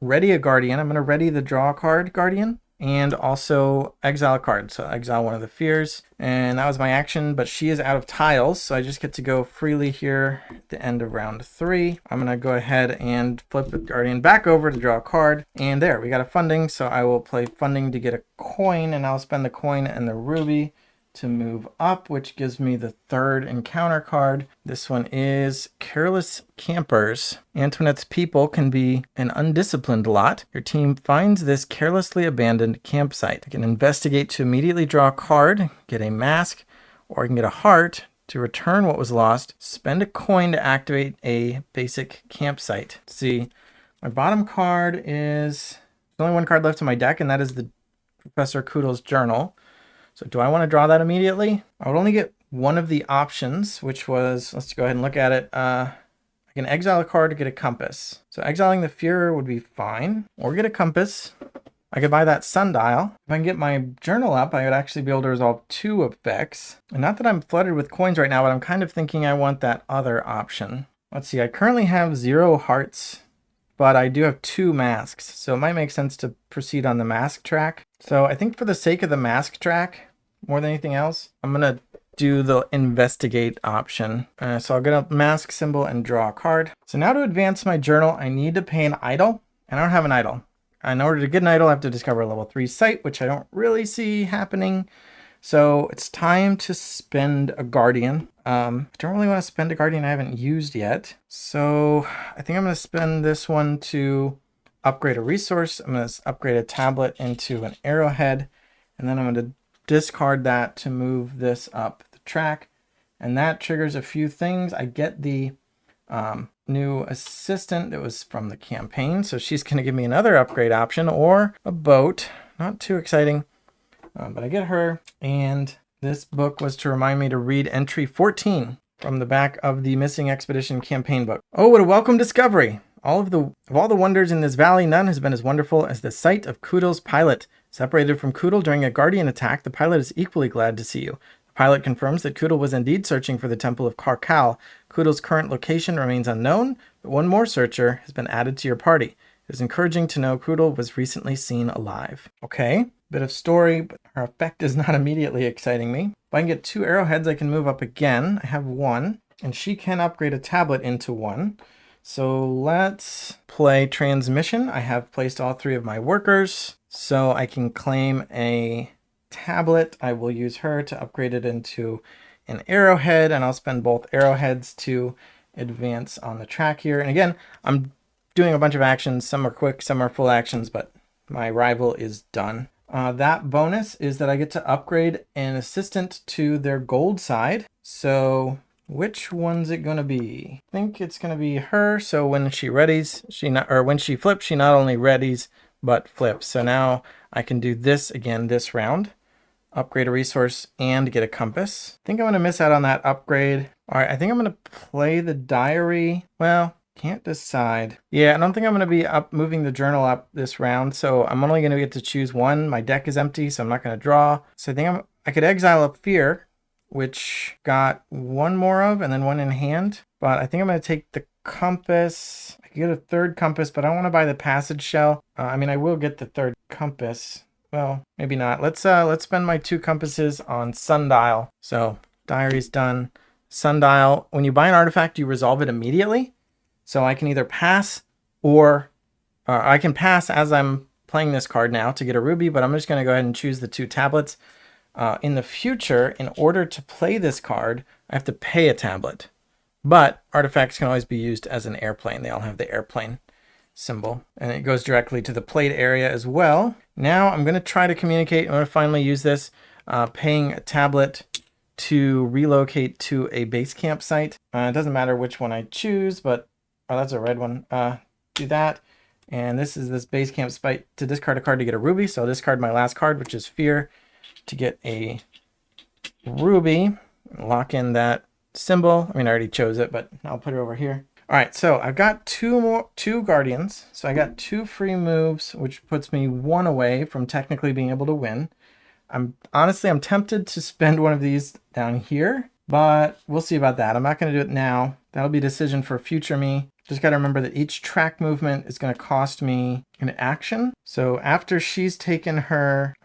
ready a guardian. I'm going to ready the draw card guardian and also exile a card. So exile one of the fears. And that was my action, but she is out of tiles. So I just get to go freely here at the end of round 3. I'm going to go ahead and flip the guardian back over to draw a card. And there, we got a funding. So I will play funding to get a coin, and I'll spend the coin and the ruby to move up, which gives me the 3rd encounter card. This one is Careless Campers. Antoinette's people can be an undisciplined lot. Your team finds this carelessly abandoned campsite. You can investigate to immediately draw a card, get a mask, or you can get a heart to return what was lost. Spend a coin to activate a basic campsite. Let's see, my bottom card is, there's only one card left in my deck, and that is the Professor Koodle's Journal. So do I want to draw that immediately? I would only get one of the options, which was, let's go ahead and look at it. I can exile a card to get a compass. So exiling the Führer would be fine, or get a compass. I could buy that sundial. If I can get my journal up, I would actually be able to resolve 2 effects. And not that I'm flooded with coins right now, but I'm kind of thinking I want that other option. Let's see, I currently have 0 hearts, but I do have 2 masks. So it might make sense to proceed on the mask track. So I think for the sake of the mask track, more than anything else, I'm going to do the investigate option. So I'll get a mask symbol and draw a card. So now to advance my journal, I need to pay an idol, and I don't have an idol. In order to get an idol, I have to discover a level 3 site, which I don't really see happening. So it's time to spend a guardian. I don't really want to spend a guardian I haven't used yet. So I think I'm going to spend this one to upgrade a resource. I'm going to upgrade a tablet into an arrowhead, and then I'm going to discard that to move this up the track, and that triggers a few things. I get the new assistant that was from the campaign, so she's going to give me another upgrade option, or a boat. Not too exciting, but I get her, and this book was to remind me to read entry 14 from the back of the Missing Expedition campaign book. Oh, what a welcome discovery! Of all the wonders in this valley, none has been as wonderful as the sight of Koodle's pilot. Separated from Koodle during a guardian attack, the pilot is equally glad to see you. The pilot confirms that Koodle was indeed searching for the Temple of Karkal. Koodle's current location remains unknown, but one more searcher has been added to your party. It is encouraging to know Koodle was recently seen alive. Okay, bit of story, but her effect is not immediately exciting me. If I can get 2 arrowheads, I can move up again. I have 1, and she can upgrade a tablet into 1. So let's play transmission. I have placed all 3 of my workers, so I can claim a tablet. I will use her to upgrade it into an arrowhead, and I'll spend both arrowheads to advance on the track here. And again, I'm doing a bunch of actions. Some are quick, some are full actions, but my rival is done. That bonus is that I get to upgrade an assistant to their gold side. So which one's it gonna be? I think it's gonna be her. So when she readies, when she flips, she not only readies but flips. So now I can do this again this round. Upgrade a resource and get a compass. I think I'm gonna miss out on that upgrade. All right, I think I'm gonna play the diary. Well, can't decide. Yeah, I don't think I'm gonna be moving the journal up this round, so I'm only gonna get to choose one. My deck is empty, so I'm not gonna draw. So I think I could exile a fear, which got one more of and then one in hand. But I think I'm gonna take the compass. I could get a third compass, but I don't want to buy the passage shell. I mean, I will get the third compass. Well, maybe not. Let's spend my 2 compasses on Sundial. So diary's done. Sundial, when you buy an artifact, you resolve it immediately. So I can either pass or I can pass as I'm playing this card now to get a ruby, but I'm just going to go ahead and choose the 2 tablets. In the future, in order to play this card, I have to pay a tablet. But artifacts can always be used as an airplane. They all have the airplane symbol, and it goes directly to the played area as well. Now I'm going to try to communicate. I'm going to finally use this, paying a tablet to relocate to a base camp site. It doesn't matter which one I choose, but that's a red one. Do that. And this is this base camp site to discard a card to get a ruby. So I'll discard my last card, which is Fear, to get a ruby. Lock in that symbol. I mean, I already chose it, but I'll put it over here. All right, so I've got two guardians. So I got 2 free moves, which puts me 1 away from technically being able to win. I'm tempted to spend one of these down here, but we'll see about that. I'm not going to do it now. That'll be a decision for future me. Just got to remember that each track movement is going to cost me an action. So after she's taken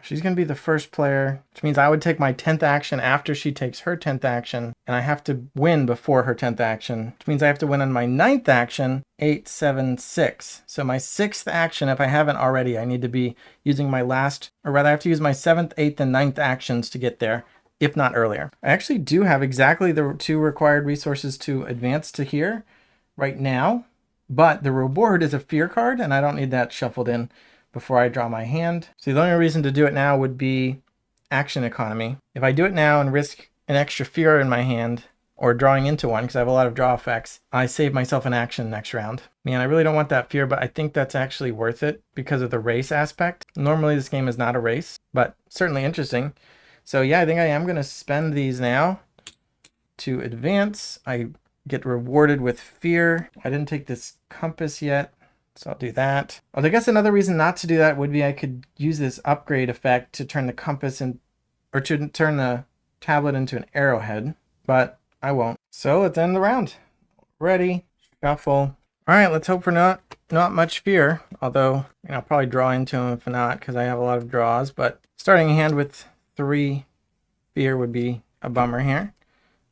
she's going to be the first player, which means I would take my 10th action after she takes her 10th action, and I have to win before her 10th action, which means I have to win on my 9th action, 8, 7, 6. So my 6th action, if I haven't already, I need to be using my last, or rather I have to use my 7th, 8th, and 9th actions to get there, if not earlier. I actually do have exactly the 2 required resources to advance to here right now, but the reward is a fear card, and I don't need that shuffled in before I draw my hand. So the only reason to do it now would be action economy. If I do it now and risk an extra fear in my hand, or drawing into one, because I have a lot of draw effects, I save myself an action next round. Man, I really don't want that fear, but I think that's actually worth it because of the race aspect. Normally this game is not a race, but certainly interesting. So yeah, I think I am going to spend these now to advance. I get rewarded with fear. I didn't take this compass yet, so I'll do that. Well, I guess another reason not to do that would be I could use this upgrade effect to turn the compass or to turn the tablet into an arrowhead, but I won't. So let's end the round. Ready, shuffle. All right, let's hope for not much fear, although I'll probably draw into him if not, because I have a lot of draws, but starting a hand with 3 fear would be a bummer here.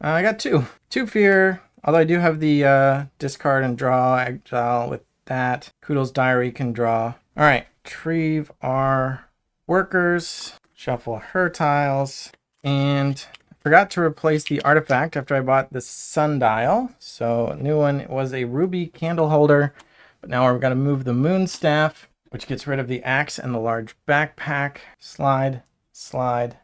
I got 2 fear. Although I do have the discard and draw, exile with that. Kudel's Diary can draw. All right, retrieve our workers, shuffle her tiles, and I forgot to replace the artifact after I bought the sundial. So a new one was a ruby candle holder, but now we're gonna move the moon staff, which gets rid of the axe and the large backpack. Slide.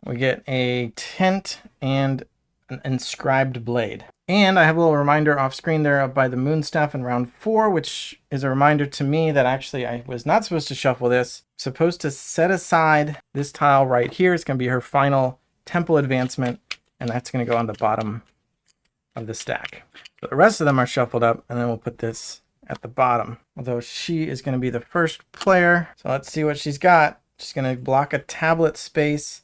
We get a tent and an inscribed blade. And I have a little reminder off screen there by the moon staff in round 4, which is a reminder to me that actually I was not supposed to shuffle this. I'm supposed to set aside this tile right here. It's going to be her final temple advancement, and that's going to go on the bottom of the stack. So the rest of them are shuffled up, and then we'll put this at the bottom. Although she is going to be the first player. So let's see what she's got. She's going to block a tablet space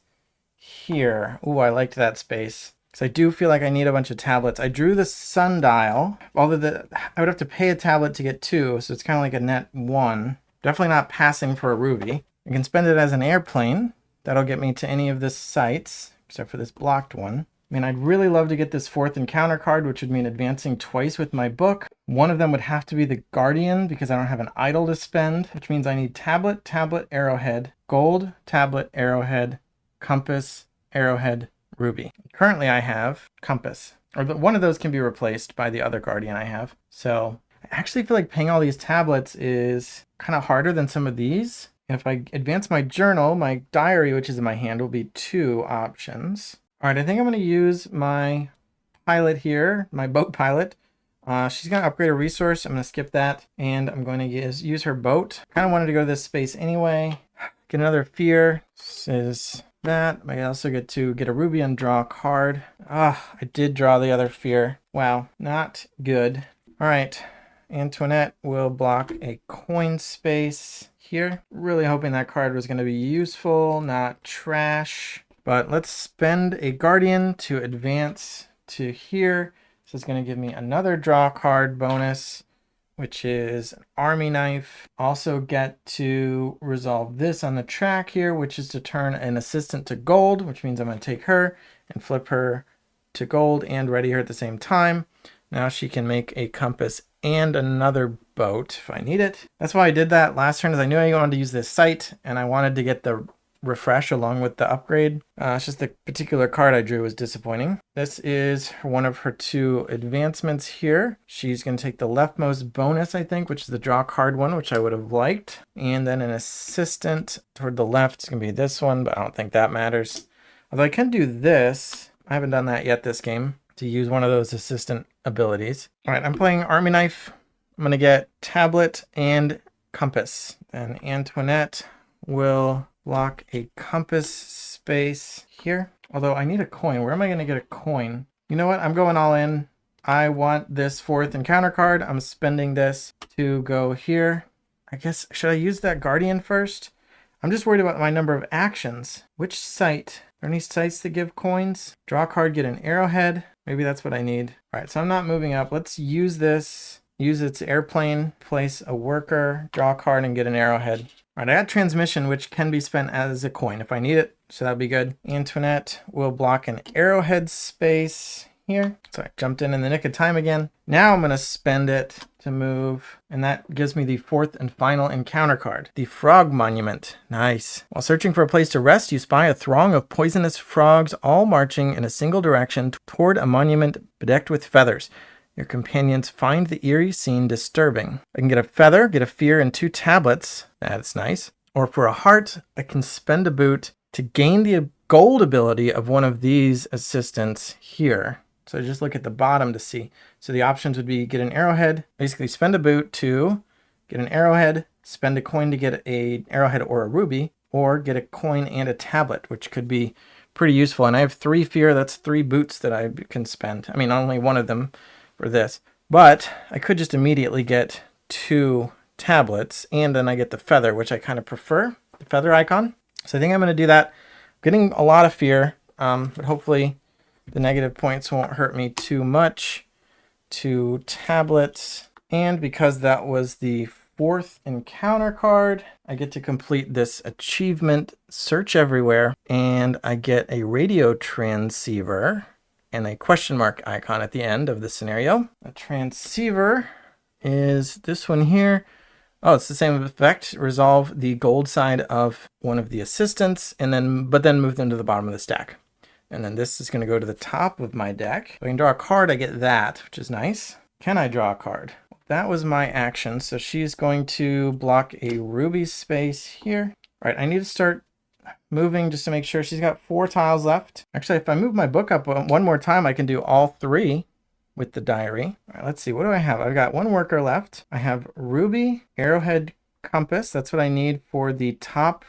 here. Ooh, I liked that space. So I do feel like I need a bunch of tablets. I drew the sundial, although I would have to pay a tablet to get 2, so it's kind of like a net 1. Definitely not passing for a ruby. I can spend it as an airplane. That'll get me to any of the sites, except for this blocked one. I mean, I'd really love to get this 4th encounter card, which would mean advancing twice with my book. One of them would have to be the Guardian, because I don't have an idol to spend, which means I need tablet, arrowhead, gold, tablet, arrowhead, compass, arrowhead, ruby. Currently I have compass, or one of those can be replaced by the other guardian I have. So I actually feel like paying all these tablets is kind of harder than some of these. If I advance my journal, my diary, which is in my hand, will be 2 options. All right, I think I'm going to use my pilot here, my boat pilot. She's going to upgrade a resource. I'm going to skip that, and I'm going to use her boat. Kind of wanted to go to this space anyway. Get another fear. This is that. I also get to get a ruby and draw a card. I did draw the other fear. Wow, not good. All right, Antoinette will block a coin space here. Really hoping that card was going to be useful, not trash. But let's spend a guardian to advance to here. This is going to give me another draw card bonus, which is an army knife. Also get to resolve this on the track here, which is to turn an assistant to gold, which means I'm going to take her and flip her to gold and ready her at the same time. Now she can make a compass and another boat if I need it. That's why I did that last turn, is I knew I wanted to use this site and I wanted to get the refresh along with the upgrade. It's just the particular card I drew was disappointing. This is one of her 2 advancements here. She's going to take the leftmost bonus, I think, which is the draw card one, which I would have liked. And then an assistant toward the left is going to be this one, but I don't think that matters. Although I can do this. I haven't done that yet this game, to use one of those assistant abilities. All right, I'm playing Army Knife. I'm going to get Tablet and Compass. Then Antoinette will block a compass space here. Although I need a coin. Where am I going to get a coin? You know what? I'm going all in. I want this 4th encounter card. I'm spending this to go here. I guess, should I use that guardian first? I'm just worried about my number of actions. Which site? Are there any sites that give coins? Draw a card, get an arrowhead. Maybe that's what I need. All right, so I'm not moving up. Let's use this. Use its airplane, place a worker, draw a card, and get an arrowhead. All right, I got transmission, which can be spent as a coin if I need it, so that'd be good. Antoinette will block an arrowhead space here. So I jumped in the nick of time again. Now I'm going to spend it to move, and that gives me the 4th and final encounter card, the Frog Monument. Nice. While searching for a place to rest, you spy a throng of poisonous frogs all marching in a single direction toward a monument bedecked with feathers. Your companions find the eerie scene disturbing. I can get a feather, get a fear, and 2 tablets. That's nice. Or for a heart, I can spend a boot to gain the gold ability of one of these assistants here. So just look at the bottom to see. So the options would be get an arrowhead, basically spend a boot to get an arrowhead, spend a coin to get an arrowhead or a ruby, or get a coin and a tablet, which could be pretty useful. And I have 3 fear, that's 3 boots that I can spend. I mean, only one of them for this, but I could just immediately get 2 tablets, and then I get the feather, which I kind of prefer, the feather icon. So I think I'm going to do that. Getting a lot of fear, but hopefully the negative points won't hurt me too much. 2 tablets, and because that was the 4th encounter card, I get to complete this achievement, search everywhere, and I get a radio transceiver and a question mark icon at the end of the scenario. A transceiver is this one here. Oh, it's the same effect. Resolve the gold side of one of the assistants, and then move them to the bottom of the stack. And then this is going to go to the top of my deck. If I can draw a card, I get that, which is nice. Can I draw a card? That was my action. So she's going to block a ruby space here. All right, I need to start moving just to make sure. She's got 4 tiles left. Actually, if I move my book up one more time, I can do all 3 with the diary. All right, let's see. What do I have? I've got 1 worker left. I have ruby, arrowhead, compass. That's what I need for the top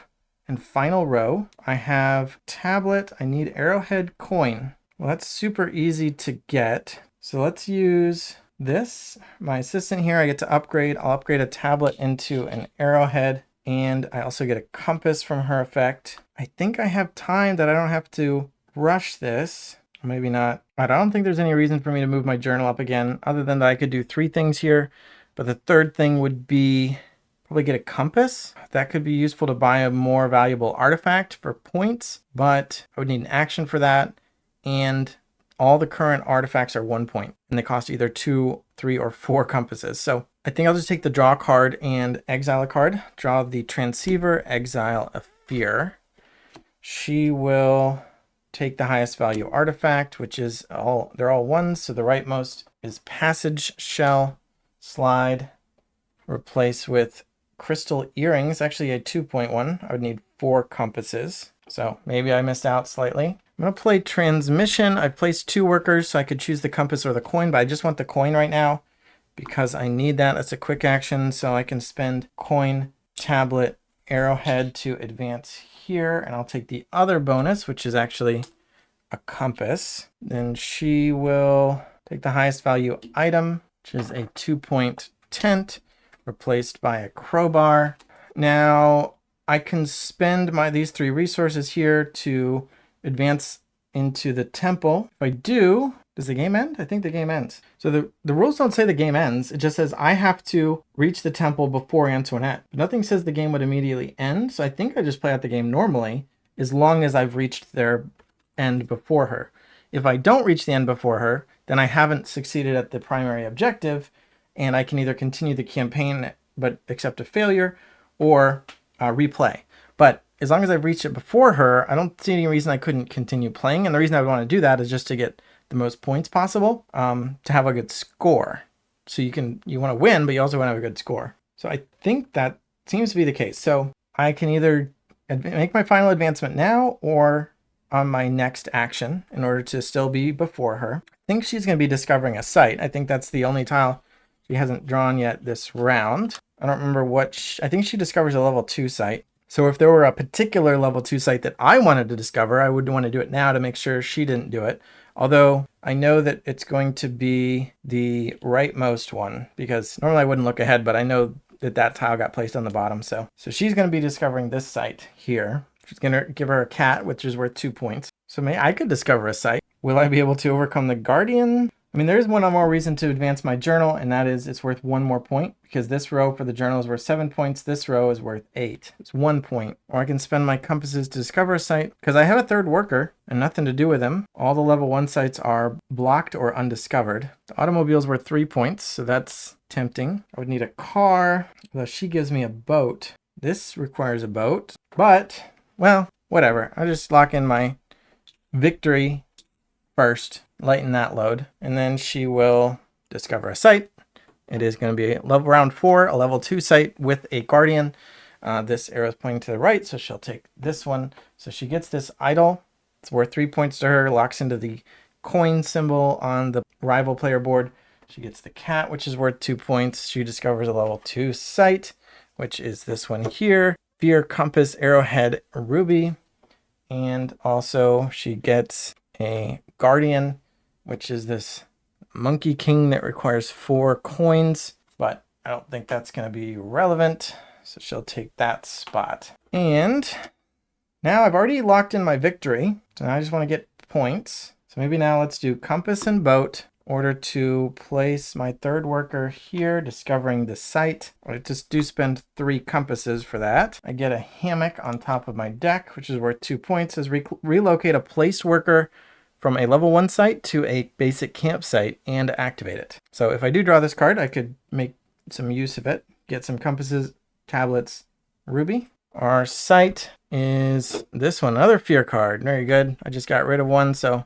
and final row. I have tablet. I need arrowhead, coin. Well, that's super easy to get. So let's use this. My assistant here, I get to upgrade. I'll upgrade a tablet into an arrowhead. And I also get a compass from her effect. I think I have time that I don't have to rush this. Maybe not. I don't think there's any reason for me to move my journal up again, other than that I could do 3 things here. But the third thing would be probably get a compass. That could be useful to buy a more valuable artifact for points, but I would need an action for that. And all the current artifacts are 1 point, and they cost either 2, 3, or 4 compasses. So I think I'll just take the draw card and exile a card. Draw the transceiver, exile a fear. She will take the highest value artifact, which is they're all 1s, so the rightmost is passage shell. Slide, replace with crystal earrings, actually a 2-point one. I would need 4 compasses. So maybe I missed out slightly. I'm going to play transmission. I've placed 2 workers, so I could choose the compass or the coin, but I just want the coin right now because I need that. That's a quick action, so I can spend coin, tablet, arrowhead to advance here, and I'll take the other bonus, which is actually a compass. Then she will take the highest value item, which is a 2-point tent, replaced by a crowbar. Now I can spend these 3 resources here to advance into the temple. If I do, does the game end? I think the game ends. So the rules don't say the game ends. It just says I have to reach the temple before Antoinette. But nothing says the game would immediately end. So I think I just play out the game normally as long as I've reached their end before her. If I don't reach the end before her, then I haven't succeeded at the primary objective, and I can either continue the campaign but accept a failure, or replay. But as long as I've reached it before her, I don't see any reason I couldn't continue playing. And the reason I would want to do that is just to get the most points possible, to have a good score. So you want to win, but you also want to have a good score. So I think that seems to be the case. So I can either make my final advancement now or on my next action in order to still be before her. I think she's going to be discovering a site. I think that's the only tile she hasn't drawn yet this round. I don't remember I think she discovers a level 2 site. So if there were a particular level 2 site that I wanted to discover, I would want to do it now to make sure she didn't do it. Although I know that it's going to be the rightmost one, because normally I wouldn't look ahead, but I know that tile got placed on the bottom. So she's going to be discovering this site here. She's going to give her a cat, which is worth 2 points. So I could discover a site. Will I be able to overcome the Guardian? I mean, there is one more reason to advance my journal, and that is it's worth 1 more point, because this row for the journal is worth 7 points. This row is worth 8. It's 1 point. Or I can spend my compasses to discover a site, because I have a 3rd worker and nothing to do with him. All the level 1 sites are blocked or undiscovered. The automobile's worth 3 points, so that's tempting. I would need a car, although she gives me a boat. This requires a boat, but, well, whatever. I'll just lock in my victory first, lighten that load, and then she will discover a site. It is going to be round 4, a level 2 site with a guardian. This arrow is pointing to the right, so she'll take this one. So she gets this idol. It's worth 3 points to her, locks into the coin symbol on the rival player board. She gets the cat, which is worth 2 points. She discovers a level 2 site, which is this one here. Fear, compass, arrowhead, ruby. And also she gets a guardian, which is this monkey king that requires 4 coins, but I don't think that's going to be relevant, so she'll take that spot. And now I've already locked in my victory, so now I just want to get points. So maybe now let's do compass and boat in order to place my 3rd worker here, discovering the site. I just do spend 3 compasses for that. I get a hammock on top of my deck, which is worth 2 points. It says relocate a placed worker from a level 1 site to a basic campsite and activate it. So if I do draw this card, I could make some use of it. Get some compasses, tablets, ruby. Our site is this one, another fear card. Very good. I just got rid of one, so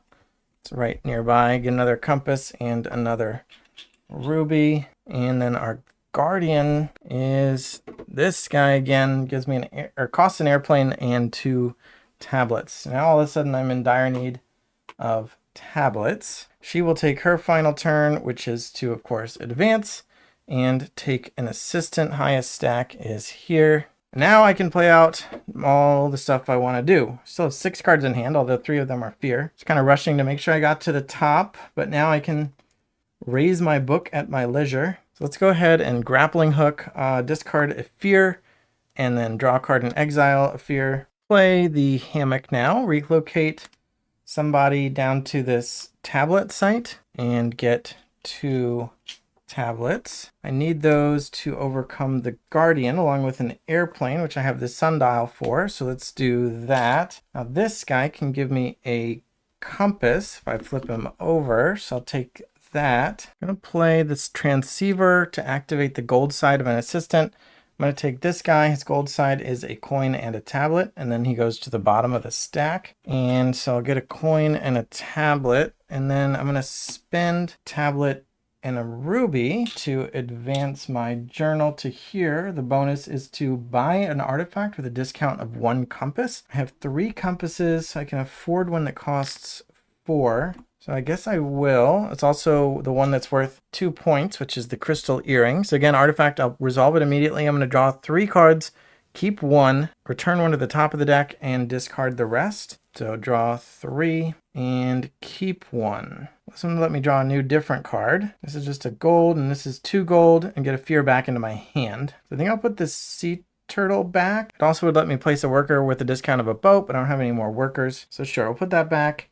it's right nearby. Get another compass and another ruby. And then our guardian is this guy again. Gives me costs an airplane and 2 tablets. Now all of a sudden I'm in dire need of tablets. She will take her final turn, which is to, of course, advance and take an assistant. Highest stack is here. Now I can play out all the stuff I want to do. Still have 6 cards in hand, although 3 of them are fear. Just kind of rushing to make sure I got to the top, but now I can raise my book at my leisure. So let's go ahead and grappling hook, discard a fear, and then draw a card and exile a fear. Play the hammock now, relocate somebody down to this tablet site and get 2 tablets. I need those to overcome the guardian along with an airplane, which I have the sundial for. So let's do that. Now this guy can give me a compass if I flip him over. So I'll take that. I'm going to play this transceiver to activate the gold side of an assistant. I'm going to take this guy. His gold side is a coin and a tablet, and then he goes to the bottom of the stack. And so I'll get a coin and a tablet, and then I'm going to spend tablet and a ruby to advance my journal to here. The bonus is to buy an artifact with a discount of 1 compass. I have 3 compasses, so I can afford one that costs 4. So I guess I will. It's also the one that's worth 2 points, which is the crystal earring. So again, artifact, I'll resolve it immediately. I'm going to draw 3 cards, keep 1, return 1 to the top of the deck, and discard the rest. So draw 3 and keep 1. This one let me draw a new different card. This is just a gold, and this is 2 gold, and get a fear back into my hand. So I think I'll put this sea turtle back. It also would let me place a worker with a discount of a boat, but I don't have any more workers. So sure, I'll put that back,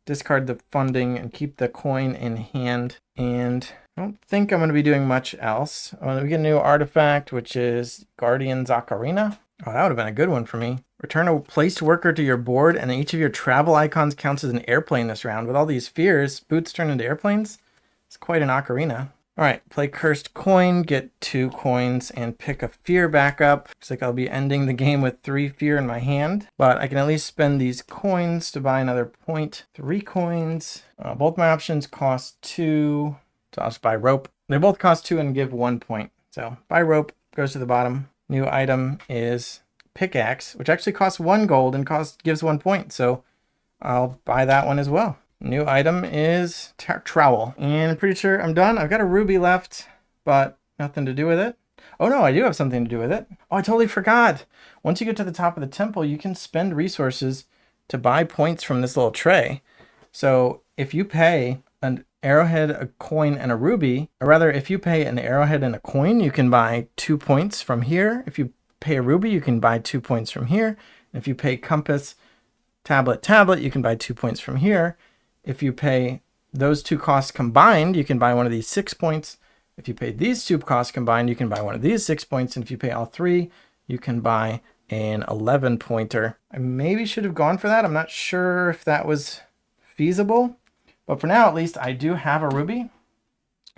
discard the funding, and keep the coin in hand. And I don't think I'm going to be doing much else. We get a new artifact, which is Guardian's Ocarina. Oh, that would have been a good one for me. Return a placed worker to your board, and each of your travel icons counts as an airplane this round. With all these fears, boots turn into airplanes. It's quite an ocarina. All right, play Cursed Coin, get 2 coins, and pick a fear back up. Looks like I'll be ending the game with 3 fear in my hand, but I can at least spend these coins to buy another point. 3 coins. Both my options cost 2, so I'll just buy rope. They both cost 2 and give 1 point. So buy rope, goes to the bottom. New item is pickaxe, which actually costs 1 gold and gives 1 point. So I'll buy that one as well. New item is trowel. And I'm pretty sure I'm done. I've got a ruby left, but nothing to do with it. Oh no, I do have something to do with it. Oh, I totally forgot. Once you get to the top of the temple, you can spend resources to buy points from this little tray. So if you pay an arrowhead, a coin, and a ruby, or rather, if you pay an arrowhead and a coin, you can buy 2 points from here. If you pay a ruby, you can buy 2 points from here. And if you pay compass, tablet, you can buy 2 points from here. If you pay those 2 costs combined, you can buy one of these 6 points. If you pay these 2 costs combined, you can buy one of these 6 points. And if you pay all 3, you can buy an 11 pointer. I maybe should have gone for that. I'm not sure if that was feasible. But for now, at least, I do have a ruby,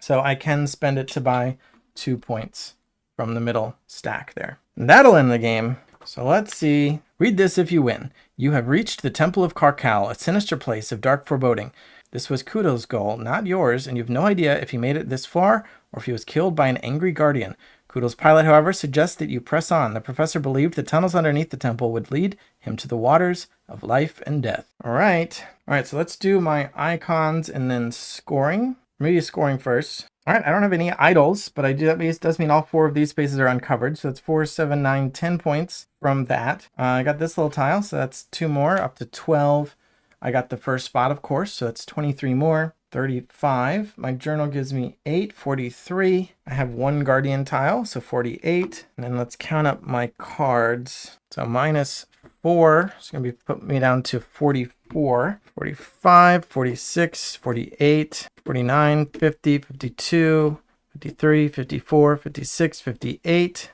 so I can spend it to buy 2 points from the middle stack there. And that'll end the game. So let's see. Read this if you win. You have reached the Temple of Karkal, a sinister place of dark foreboding. This was Kudo's goal, not yours, and you have no idea if he made it this far or if he was killed by an angry guardian. Kudo's pilot, however, suggests that you press on. The professor believed the tunnels underneath the temple would lead him to the waters of life and death. All right, so let's do my icons and then scoring. Maybe scoring first. All right, I don't have any idols, but I do. That does mean all 4 of these spaces are uncovered. So that's 4, 7, 9, 10 points from that. I got this little tile, so that's 2 more, up to 12. I got the first spot, of course, so that's 23 more. 35. My journal gives me 8, 43. I have 1 guardian tile, so 48. And then let's count up my cards. So minus 4, it's going to put me down to 44, 45, 46, 48, 49, 50, 52, 53, 54, 56, 58,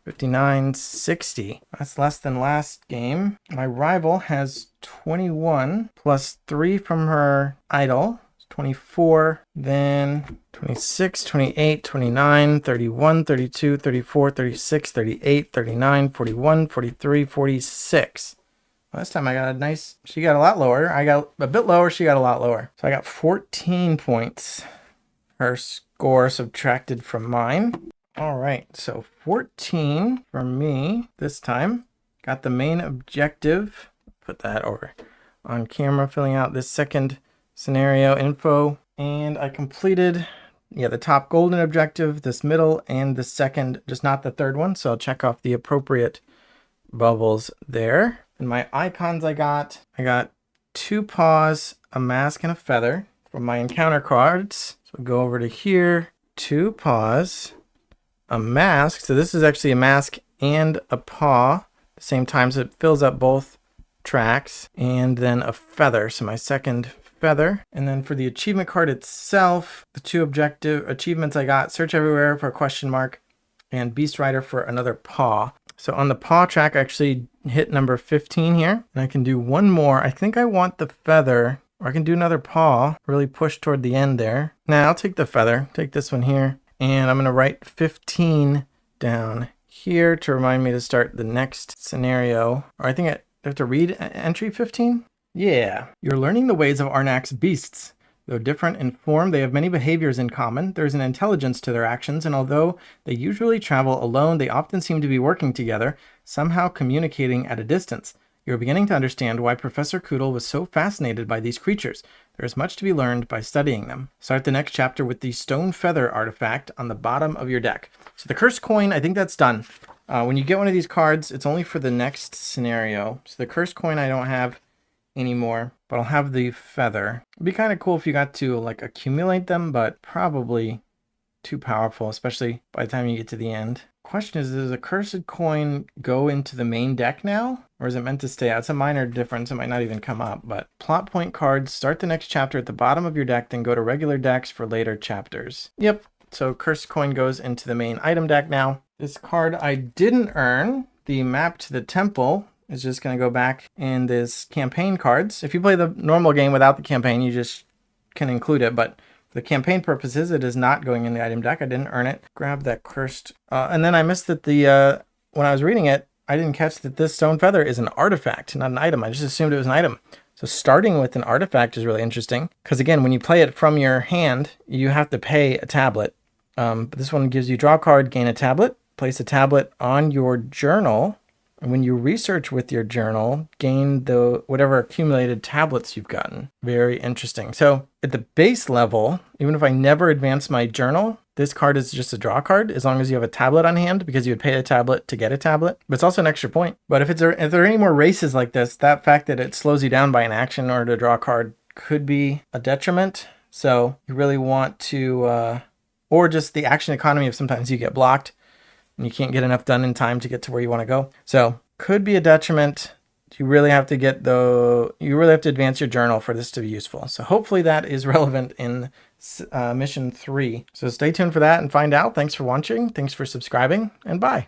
59, 60. That's less than last game. My rival has 21 plus 3 from her idol. 24, then 26, 28, 29, 31, 32, 34, 36, 38, 39, 41, 43, 46. Last time I got a nice, she got a lot lower. I got a bit lower, she got a lot lower. So I got 14 points. Her score subtracted from mine. All right, so 14 from me this time. Got the main objective. Put that over on camera, filling out this second scenario info, and I completed the top golden objective, this middle, and the second, just not the third one. So I'll check off the appropriate bubbles there. And my icons I got 2 paws, a mask, and a feather from my encounter cards. So go over to here, 2 paws, a mask. So this is actually a mask and a paw at the same time, so it fills up both tracks, and then a feather. So my second feather. And then for the achievement card itself, the 2 objective achievements I got: search everywhere for a question mark and Beast Rider for another paw. So on the paw track, I actually hit number 15 here, and I can do 1 more. I think I want the feather, or I can do another paw, really push toward the end there. Now I'll take the feather, take this one here, and I'm going to write 15 down here to remind me to start the next scenario. Or I think I have to read entry 15. Yeah, you're learning the ways of Arnak's beasts. Though different in form, they have many behaviors in common. There is an intelligence to their actions, and although they usually travel alone, they often seem to be working together, somehow communicating at a distance. You're beginning to understand why Professor Koodle was so fascinated by these creatures. There is much to be learned by studying them. Start the next chapter with the Stone Feather artifact on the bottom of your deck. So the Cursed Coin, I think that's done. When you get one of these cards, it's only for the next scenario. So the Cursed Coin I don't have anymore, but I'll have the feather. It'd be kind of cool if you got to like accumulate them, but probably too powerful, especially by the time you get to the end. Question is, does a cursed coin go into the main deck now? Or is it meant to stay out? It's a minor difference. It might not even come up, but plot point cards, start the next chapter at the bottom of your deck, then go to regular decks for later chapters. Yep, so cursed coin goes into the main item deck now. This card I didn't earn, the map to the temple, is just going to go back in this campaign cards. If you play the normal game without the campaign, you just can include it, but for the campaign purposes, it is not going in the item deck. I didn't earn it. Grab that cursed. And then I missed that when I was reading it, I didn't catch that this stone feather is an artifact, not an item. I just assumed it was an item. So starting with an artifact is really interesting because, again, when you play it from your hand, you have to pay a tablet. But this one gives you draw a card, gain a tablet, place a tablet on your journal. And when you research with your journal, gain the whatever accumulated tablets you've gotten. Very interesting. So at the base level, even if I never advance my journal, this card is just a draw card as long as you have a tablet on hand because you would pay a tablet to get a tablet. But it's also an extra point. But if there are any more races like this, that fact that it slows you down by an action or to draw a card could be a detriment. So you really want to, or just the action economy if sometimes you get blocked and you can't get enough done in time to get to where you want to go. So could be a detriment. You really have to advance your journal for this to be useful. So hopefully that is relevant in mission 3. So stay tuned for that and find out. Thanks for watching. Thanks for subscribing, and bye.